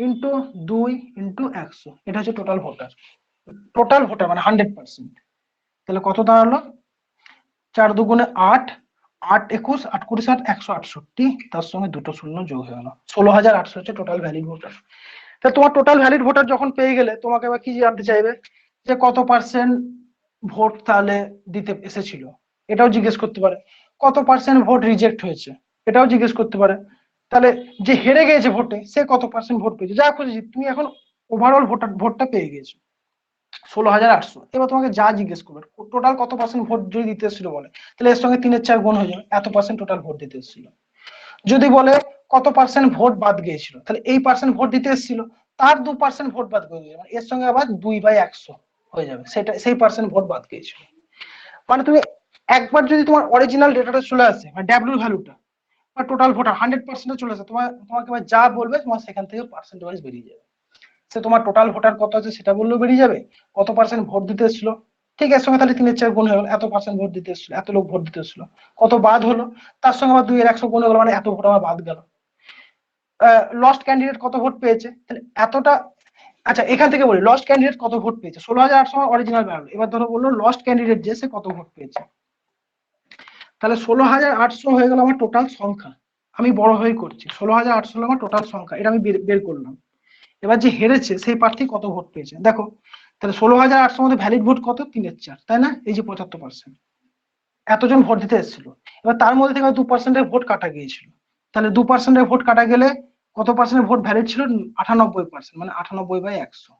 ইন্টু 2 ইন্টু 100, এটা হচ্ছে টোটাল ভোটার, টোটাল ভোটার মানে 100%। তাহলে কত দাঁড়ালো, 4 2 8, 8 21, 8 20 60, 168, তার সঙ্গে দুটো শূন্য যোগ হয়ে গেল, 16,800 হচ্ছে টোটাল ভ্যালিড ভোটার। তাহলে তোমার টোটাল ভ্যালিড ভোটার যখন পেয়ে গেলে, তোমাকে এবার কি জানতে চাইবে, যে কত পার্সেন্ট ভোট তাহলে দিতে এসেছিল, এটাও জিজ্ঞেস করতে পারে, কত পার্সেন্ট ভোট রিজেক্ট হয়েছে, এটাও জিজ্ঞেস করতে পারে। তাহলে যে হেরে গিয়েছে ভোটে সে কত পার্সেন্ট ভোট পেয়েছে, যা খুঁজেছি তুমি এখন ওভারঅল ভোটটা পেয়ে গেছো 16,800। এবার তোমাকে যা জিজ্ঞেস করবে টোটাল কত পার্সেন্ট ভোট যদি দিতে এসেছিল বলে, তাহলে এর সঙ্গে 3-4 গুণ হয়ে যাবে, এত পার্সেন্ট টোটাল ভোট দিতে এসেছিল। যদি বলে কত পার্সেন্ট ভোট বাদ গিয়েছিল, তাহলে এই পার্সেন্ট ভোট দিতে এসেছিল তার 2% ভোট বাদ গিয়ে যাবে, এর সঙ্গে আবার 2/100 হয়ে যাবে, সেটা সেই পার্সেন্ট ভোট বাদ গিয়েছিল। মানে তুমি একবার যদি তোমার অরিজিনাল ডেটাটা চলে আসে, মানে ডাব্লিউ ভ্যালুটা বা টোটাল ভোটার 100% চলে আসে, তোমাকে যা বলবে তোমার সেখান থেকে পার্সেন্ট ওয়াইজ বেরিয়ে যাবে। সে তোমার টোটাল ভোটার কত আছে সেটা বললেও বেরিয়ে যাবে, কত পার্সেন্ট ভোট দিতে এসেছিল, ঠিক এর সঙ্গে তাহলে 3-4 গুণ হয়ে গেল, এত পার্সেন্ট ভোট দিতে এসেছিল, এত লোক ভোট দিতে এসেছিল, কত বাদ হলো তার সঙ্গে আবার 2-100 গুণ হয়ে গেল, মানে এত ভোট আমার বাদ গেল। লস্ট ক্যান্ডিডেট কত ভোট পেয়েছে, তাহলে এতটা। আচ্ছা এখান থেকে বলি লস্ট ক্যান্ডিডেট কত ভোট পেয়েছে, 16,800 অরিজিনাল ভ্যালু। এবার ধরো বললো লস্ট ক্যান্ডিডেট যে সে কত ভোট পেয়েছে, তাহলে 16,800 হয়ে গেল আমার টোটাল সংখ্যা। আমি বড় হয়ে করছি, 16,800 হলো আমার টোটাল সংখ্যা, এটা আমি বের করলাম। এবার যে হেরেছে সেই প্রার্থী কত ভোট পেয়েছে দেখো, তাহলে 16,800 মধ্যে ভ্যালিড ভোট কত, 3/4, তাই না? এই যে 75%, এতজন ভোট দিতে এসেছিল, এবার তার মধ্যে থেকে 2%-এর ভোট কাটা গিয়েছিল, তাহলে 2%-এর ভোট কাটা গেলে কত পার্সেন্ট ভোট ভ্যালিড ছিল, 98%, মানে 98/100।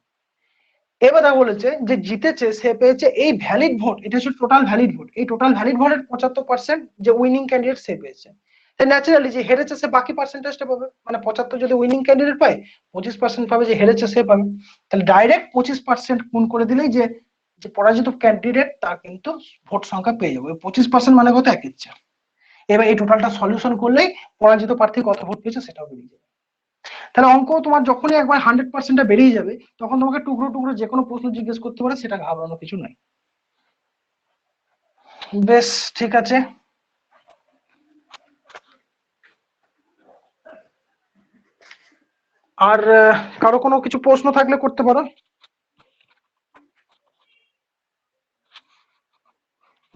এবার বলেছে যে জিতেছে সে পেয়েছে এই ভ্যালিড ভোট, এটা হচ্ছে টোটাল ভ্যালিড ভোট, এই টোটাল ভ্যালিড ভোটের 75% যে উইনিং ক্যান্ডিডেট সে পেয়েছে। ন্যাচারালি যে হেরেছে সে বাকি পার্সেন্টেজটা পাবে, মানে 75 যদি উইনিং ক্যান্ডিডেট পায় 25% পাবে, যে হেরেছে সে পাবে। তাহলে ডাইরেক্ট 25% গুণ করে দিলেই যে যে পরাজিত ক্যান্ডিডেট তার কিন্তু ভোট সংখ্যা পেয়ে যাবে। 25% মানে কত, 1/4। এবার এই টোটালটা সলিউশন করলেই পরাজিত প্রার্থী কত ভোট পেয়েছে সেটাও বেরিয়ে যাবে। তাহলে অঙ্ক তোমার যখনই একবার 100%টা বেরিয়ে যাবে তখন তোমাকে টুকরো টুকরো যে কোনো প্রশ্ন জিজ্ঞেস করতে পারে, সেটা ঘাবড়ানো কিছু নাই। বেশ ঠিক আছে, আর কারো কোনো কিছু প্রশ্ন থাকলে করতে পারো।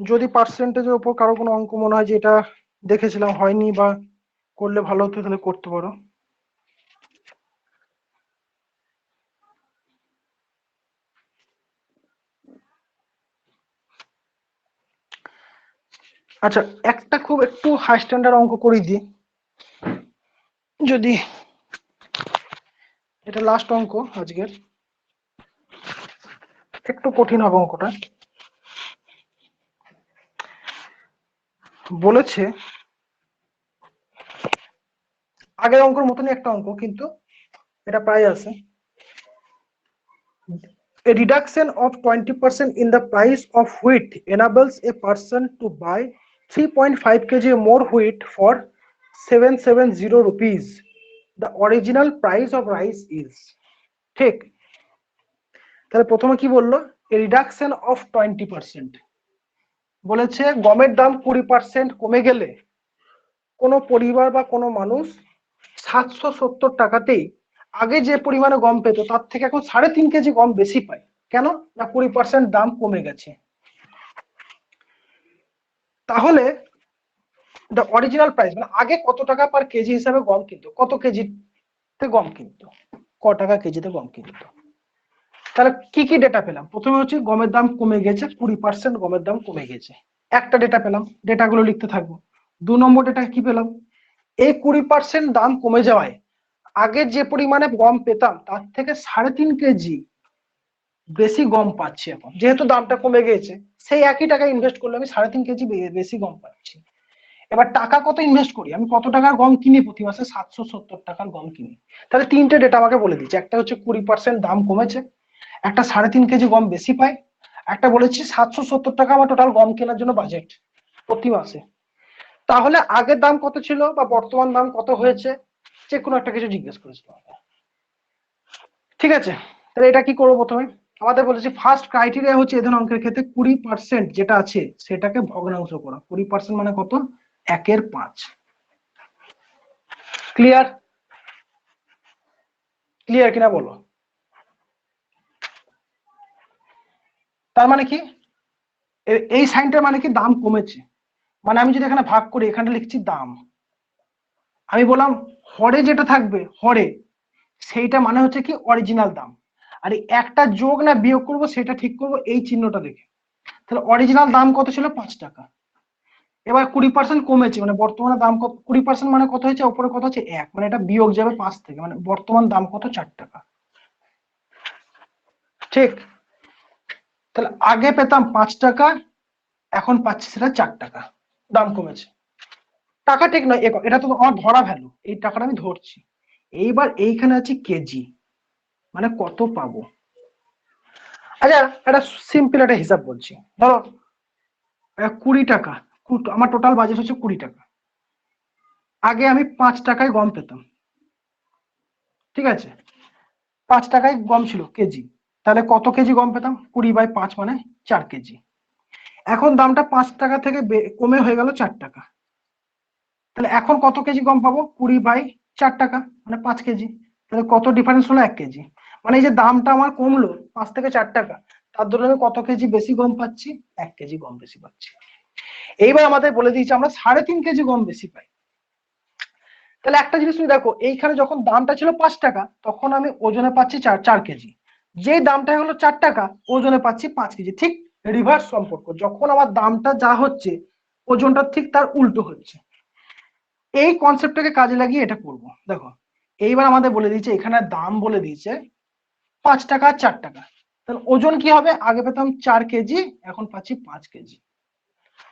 যদি পার্সেন্টেজের উপর কারো কোনো অঙ্ক মনে হয় যে এটা দেখেছিলাম হয়নি বা করলে ভালো হতো, তাহলে করতে পারো। আচ্ছা একটা খুব একটু হাই স্ট্যান্ডার্ড অঙ্ক করে দিই, যদি এটা লাস্ট অঙ্ক আজকের, একটু কঠিন হবে অঙ্কটা। বলেছে আগের অঙ্কের মতনই একটা অঙ্ক, কিন্তু এটা প্রায় আছে। A reduction of 20% in the price of wheat enables a person to buy 3.5 kg more wheat for 770 rupees. The original price of rice is, ঠিক। তাহলে প্রথমে কি বললো, a reduction of 20%, বলেছে গমের দাম 20% কমে গেলে কোনো পরিবার বা কোনো মানুষ 770 টাকাতেই আগে যে পরিমাণে গম পেত তার থেকে এখন 3.5 কেজি গম বেশি পায়। কেন না 20% দাম কমে গেছে। তাহলে দ্য অরিজিনাল প্রাইস, মানে আগে কত টাকা পার কেজি হিসাবে গম কিনতো, কত কেজিতে গম কিনতো, ক টাকা কেজিতে গম কিনতো। তাহলে কি কি ডেটা পেলাম, প্রথমে হচ্ছে গমের দাম কমে গেছে, 20% গমের দাম কমে গেছে, একটা ডেটা পেলাম, ডেটাগুলো লিখতে থাকবো। 2 নম্বর ডেটা কি পেলাম, এই 20% দাম কমে যাওয়ায় আগে যে পরিমাণে গম পেতাম তার থেকে 3.5 কেজি বেশি গম পাচ্ছি এখন, যেহেতু দামটা কমে গেছে সেই একই টাকা ইনভেস্ট করলে আমি 3.5 কেজি বেশি গম পাচ্ছি। এবার টাকা কত ইনভেস্ট করি, আমি কত টাকার গম কিনি প্রতি মাসে, 770 টাকার গম কিনি। তাহলে তিনটে ডেটা আমাকে বলে দিচ্ছে, একটা হচ্ছে 20% দাম কমেছে, একটা 3.5 কেজি গম বেশি পায়, একটা বলেছি 770 টাকা আমার টোটাল গম কেনার জন্য বাজেট প্রতি মাসে। তাহলে আগের দাম কত ছিল বা বর্তমান দাম কত হয়েছে, যে কোনো একটা কিছু জিজ্ঞেস করেছিল। ঠিক আছে, তাহলে এটা কি করবো, প্রথমে আমাদের বলেছি ফার্স্ট ক্রাইটেরিয়া হচ্ছে এ ধরনের অঙ্কের ক্ষেত্রে 20% যেটা আছে সেটাকে ভগ্নাংশ করা। 20% মানে কত, 1/5। ক্লিয়ার, ক্লিয়ার কিনা বলো। তার মানে কি, এই সাইনটার মানে কি দাম কমেছে, মানে আমি যদি এখানে ভাগ করি এখানে লিখছি দাম, আমি বললাম হরে যেটা থাকবে হরে সেইটা মানে হচ্ছে কি অরিজিনাল দাম, আর একটা যোগ না বিয়োগ করব সেটা ঠিক করব এই চিহ্নটা দেখে। তাহলে অরিজিনাল দাম কত ছিল, 5 টাকা, এবার 20% কমেছে, মানে বর্তমানে দাম কত, 20% মানে কত হয়েছে, উপরে কত হচ্ছে 1, মানে এটা বিয়োগ যাবে 5 থেকে, মানে বর্তমান দাম কত 4 টাকা। ঠিক, তাহলে আগে পেতাম 5 টাকা, এখন পাচ্ছি সেটা 4 টাকা, দাম কমেছে। টাকা ঠিক নয়, এটা তো আমার ধরা ভ্যালু, এই টাকাটা আমি ধরছি। এইবার এইখানে আছে কেজি, মানে কত পাবো। আচ্ছা, একটা সিম্পল একটা হিসাব বলছি, ধরো 20 টাকা, আমার টোটাল বাজেট হচ্ছে 20 টাকা। আগে আমি 5 টাকায় গম পেতাম, ঠিক আছে, 5 টাকায় গম ছিল কেজি, তাহলে কত কেজি গম পেতাম, 20/5 মানে 4 কেজি। এখন দামটা 5 টাকা থেকে কমে হয়ে গেল 4 টাকা, তাহলে এখন কত কেজি গম পাবো, 20/4 টাকা মানে 5 কেজি। তাহলে কত ডিফারেন্স হলো, 1 কেজি। মানে এই যে দামটা আমার কমলো 5 থেকে 4 টাকা, তার জন্য আমি কত কেজি বেশি গম পাচ্ছি, 1 কেজি গম বেশি পাচ্ছি। এইবার আমাদের বলে দিয়েছে আমরা 3.5 কেজি গম বেশি পাই। তাহলে একটা জিনিস তুমি দেখো, এইখানে যখন দামটা ছিল 5 টাকা, তখন আমি ওজনে পাচ্ছি 4 কেজি। যে দামটা হলো 4 টাকা, ওজনে পাচ্ছি 5 কেজি। ঠিক রিভার্স সম্পর্ক, যখন আমার দামটা যা হচ্ছে, ওজনটা ঠিক তার উল্টো হচ্ছে। এই কনসেপ্টটাকে কাজে লাগিয়ে এটা করবো। দেখো, এইবার আমাদের বলে দিয়েছে, এখানে দাম বলে দিয়েছে 5 টাকা 4 টাকা, তাহলে ওজন কি হবে, আগে পেতাম 4 কেজি, এখন পাচ্ছি 5 কেজি।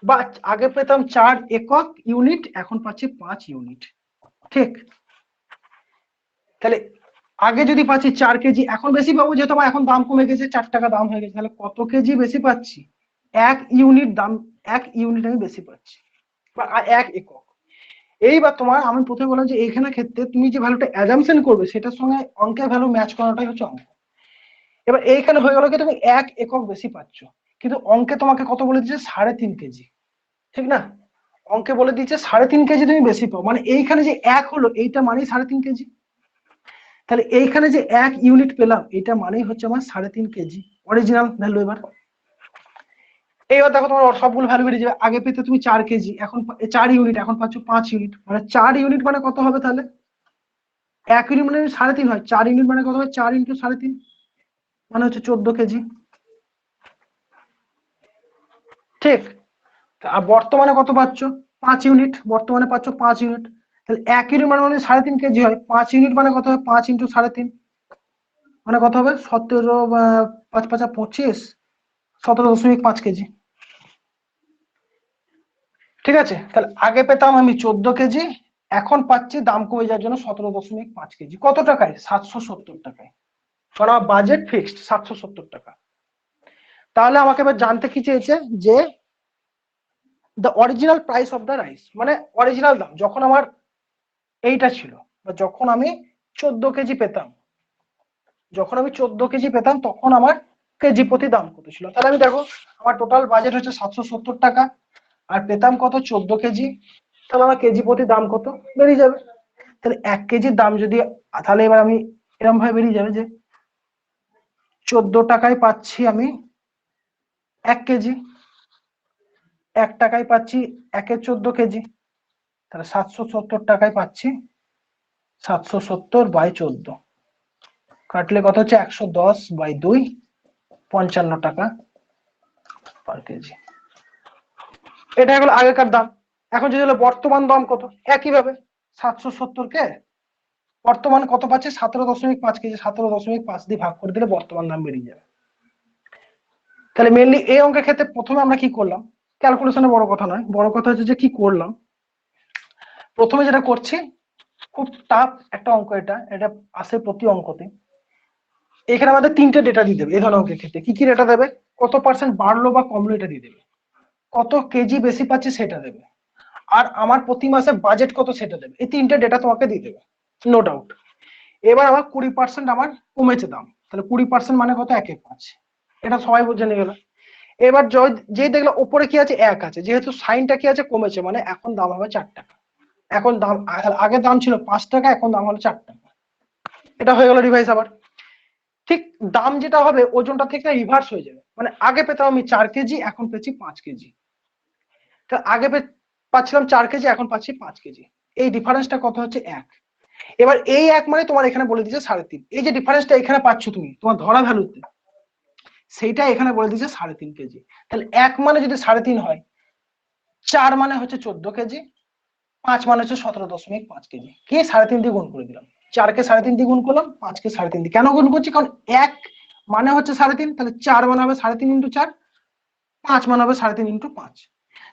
বা আগে পেতাম 4 একক ইউনিট, এখন পাচ্ছি 5 ইউনিট। ঠিক, তাহলে আগে যদি পাচ্ছি 4 কেজি, এখন বেশি পাবো, যেহেতু আমার এখন দাম কমে গেছে, 4 টাকা দাম হয়ে গেছে। তাহলে কত কেজি বেশি পাচ্ছি, 1 ইউনিট দাম, 1 ইউনিট আমি বেশি পাচ্ছি, বা 1 একক। এইবার তোমার আমি প্রথমে বললাম যে এইখানে ক্ষেত্রে তুমি যে ভ্যালুটা অ্যাজাম্পশন করবে, সেটার সঙ্গে অঙ্কের ভ্যালু ম্যাচ করাটাই হচ্ছে অঙ্ক। এবার এইখানে হয়ে গেল কি, তুমি 1 একক বেশি পাচ্ছ, কিন্তু অঙ্কে তোমাকে কত বলে দিচ্ছে, 3.5 কেজি, ঠিক না? অঙ্কে বলে দিচ্ছে 3.5 কেজি তুমি বেশি পাও, মানে এইখানে যে 1 হলো, এইটা মানেই 3.5 কেজি। তাহলে এইখানে যে 1 ইউনিট পেলাম, এটা মানেই হচ্ছে আমার 3.5 কেজি অরিজিনাল ভ্যালু। এবার দেখো তোমার সবগুলো ভ্যালু বেরিয়ে যাবে। আগে পেতে তুমি 4 কেজি, এখন 4 ইউনিট, এখন পাচ্ছ 5 ইউনিট। মানে 4 ইউনিট মানে কত হবে, তাহলে 1 ইউনিট মানে 3.5 হয়, 4 ইউনিট মানে কত হবে, 4 ইন্টু 3.5 মানে হচ্ছে 14 কেজি। ঠিক, আর বর্তমানে কত পাচ্ছ, 5 ইউনিট, বর্তমানে পাচ্ছ 5 ইউনিট। তাহলে 1 ইউনিট মানে 3.5 কেজি হয়, 5 ইউনিট মানে কত হবে, 5 ইন্টু 3.5 মানে কত হবে, 17, 5 5 25, 17.5 কেজি। ঠিক আছে, তাহলে আগে পেতাম আমি 14 কেজি, এখন পাচ্ছি দাম কমে যাওয়ার জন্য 17.5 কেজি। কত টাকায়, 770 টাকায়। কারণ আমার বাজেট ফিক্সড 770 টাকা। তাহলে আমাকে এবার জানতে কি চেয়েছে, যে the original price of the rice, মানে অরিজিনাল দাম যখন আমার এইটা ছিল, বা যখন আমি 14 কেজি পেতাম, যখন আমি 14 কেজি পেতাম, তখন আমার কেজি প্রতি দাম কত ছিল। তাহলে আমি দেখো, আমার টোটাল বাজেট হচ্ছে 770 টাকা, আর পেতাম কত, 14 কেজি। তাহলে আমার কেজি প্রতি দাম কত বেরিয়ে যাবে। তাহলে 1 কেজির দাম যদি, তাহলে এবার আমি এরকম ভাবে বেরিয়ে যাবে যে 14 টাকায় পাচ্ছি আমি 1 কেজি, 1 টাকায় পাচ্ছি 1/14 কেজি, তাহলে 770 টাকায় পাচ্ছি 770/14, কাটলে কত হচ্ছে 110/2, 55 টাকা পার কেজি। এটা হলো আগেকার দাম। এখন যদি হলো বর্তমান দাম কত, একইভাবে 770 কে বর্তমান কত পাচ্ছে, 17.5 কেজি, 17.5 দিয়ে ভাগ করে দিলে বর্তমান দাম বেরিয়ে যাবে। তাহলে মেনলি এই অঙ্কের ক্ষেত্রে প্রথমে আমরা কি করলাম, ক্যালকুলেশনে বড় কথা নয়, বড় কথা হচ্ছে যে কি করলাম। প্রথমে যেটা করছি, খুব টাফ একটা অঙ্ক, এটা এটা আসে প্রতি অঙ্কতে। এখানে আমাদের 3টে ডেটা দিয়ে দেবে এই ধরনের অঙ্কের ক্ষেত্রে। কি কি ডেটা দেবে, কত পার্সেন্ট বাড়লো বা কমলো এটা দিয়ে দেবে, কত কেজি বেশি পাচ্ছি সেটা দেবে, আর আমার প্রতি মাসে বাজেট কত সেটা দেবে। এই 3টে ডেটা তোমাকে দিয়ে দেবে, নো ডাউট। এবার আমার 20% আমার কমেছে দাম, তাহলে 20% মানে কত, 1/5, এটা সবাই জেনে গেল। এবার যে দেখলো উপরে কি আছে, 1 আছে, যেহেতু সাইনটা কি আছে, কমেছে, মানে এখন দাম হবে 4 টাকা। এখন দাম, আগে দাম ছিল 5 টাকা, এখন দাম হলো 4 টাকা। এটা হয়ে গেল রিভাইস। আবার ঠিক দাম যেটা হবে, ওজনটা থেকে রিভার্স হয়ে যাবে, মানে আগে পেতাম আমি 4 কেজি, এখন পেয়েছি 5 কেজি। তা আগে পাচ্ছিলাম 4 কেজি, এখন পাচ্ছি 5 কেজি। এই ডিফারেন্সটা কত হচ্ছে, 1। এবার এই 1 মানে তোমার এখানে বলে দিচ্ছে 3.5। এই যে ডিফারেন্সটা এখানে পাচ্ছ তুমি তোমার ধরা ভ্যালুতে, সেইটা এখানে বলে দিচ্ছে 3.5 কেজি। তাহলে 1 মানে যদি 3.5 হয়, 4 মানে হচ্ছে 14 কেজি, 5 মানে হচ্ছে 17.5 কেজি। কি 3.5 দিয়ে গুণ করে দিলাম, 4 কে 3.5 দিয়ে গুণ করলাম, 5 কে 3.5 দিয়ে। কেন গুণ করছি? কারণ 1 মানে হচ্ছে 3.5, তাহলে 4 মানে হবে 3.5 ইন্টু 4, 5 মানে হবে 3.5 ইন্টু 5।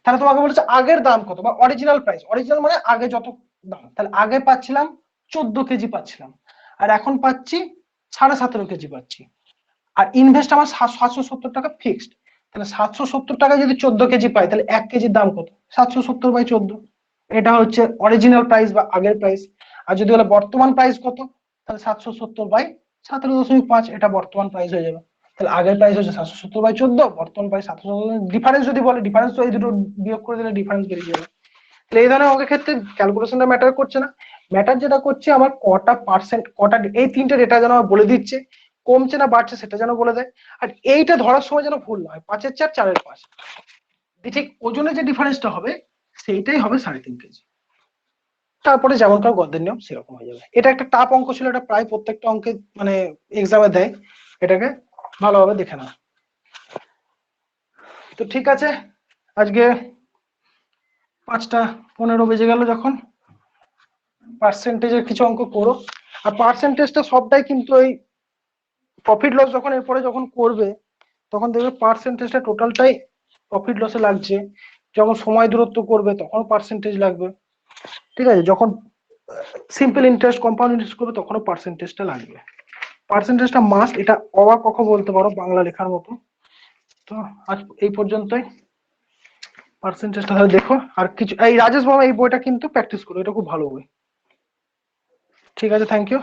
তাহলে তোমাকে বলেছে আগের দাম কত, বা অরিজিনাল প্রাইস। অরিজিনাল মানে আগে যত দাম, তাহলে আগে পাচ্ছিলাম 14 কেজি পাচ্ছিলাম, আর এখন পাচ্ছি 17.5 কেজি পাচ্ছি। আর ইনভেস্ট আমার 770 টাকা ফিক্সড। তাহলে 770 টাকা যদি 14 কেজি পাই, তাহলে 1 কেজির দাম কত? 770/14। এটা হচ্ছে অরিজিনাল প্রাইস বা আগের প্রাইস। আর যদি বলে বর্তমান প্রাইস কত, তাহলে 770/17.5, এটা বর্তমান প্রাইস হয়ে যাবে। তাহলে আগের প্রাইস হচ্ছে 770/14, বর্তমান প্রাইস 770। ডিফারেন্স যদি বলে, ডিফারেন্স তো এই দুটো বিয়োগ করে দিলে ডিফারেন্স বেরিয়ে যাবে। তাহলে এই ধরনের অঙ্কের ক্ষেত্রে ক্যালকুলেশনটা ম্যাটার করছে না, ম্যাটার যেটা করছে আমার কটা পার্সেন্ট, কটা, এই তিনটে ডেটা যেন আমার বলে দিচ্ছে, কমছে না বাড়ছে সেটা যেন বলে দেয়। আর এইটা ধরার সময় যেন ভুল না হয়, 5-এর 4, 4-এর 5, ঠিক ওজনে যে ডিফারেন্সটা হবে সেইটাই হবে 3.5 কেজি। তারপরে যেমনকার গদ্যের নিয়ম সেরকম হয়ে যাবে। এটা একটা টাফ অঙ্ক ছিল, এটা প্রায় প্রত্যেকটা অঙ্কে মানে এক্সামে দেয়, এটাকে ভালোভাবে দেখে না। তো ঠিক আছে, আজকে 5:15 বেজে গেল, যখন পার্সেন্টেজের কিছু অঙ্ক করো। আর পার্সেন্টেজটা সবটাই কিন্তু এই প্রফিট লস যখন এরপরে যখন করবে, তখন দেখবে পার্সেন্টেজটা টোটালটাই প্রফিট লসে লাগছে। যখন সময় দূরত্ব করবে তখন পার্সেন্টেজ লাগবে, ঠিক আছে। যখন সিম্পল ইন্টারেস্ট, কম্পাউন্ড ইন্টারেস্ট করবে তখনও পার্সেন্টেজটা লাগবে। পার্সেন্টেজটা মাস্ট, এটা অবা কখ বলতে পারো বাংলা লেখার মতো। তো আজ এই পর্যন্তই, পার্সেন্টেজটা তাহলে দেখো। আর কিছু, এই রাজেশ বাবা এই বইটা কিন্তু প্র্যাকটিস করো, এটা খুব ভালো বই। ঠিক আছে, থ্যাংক ইউ।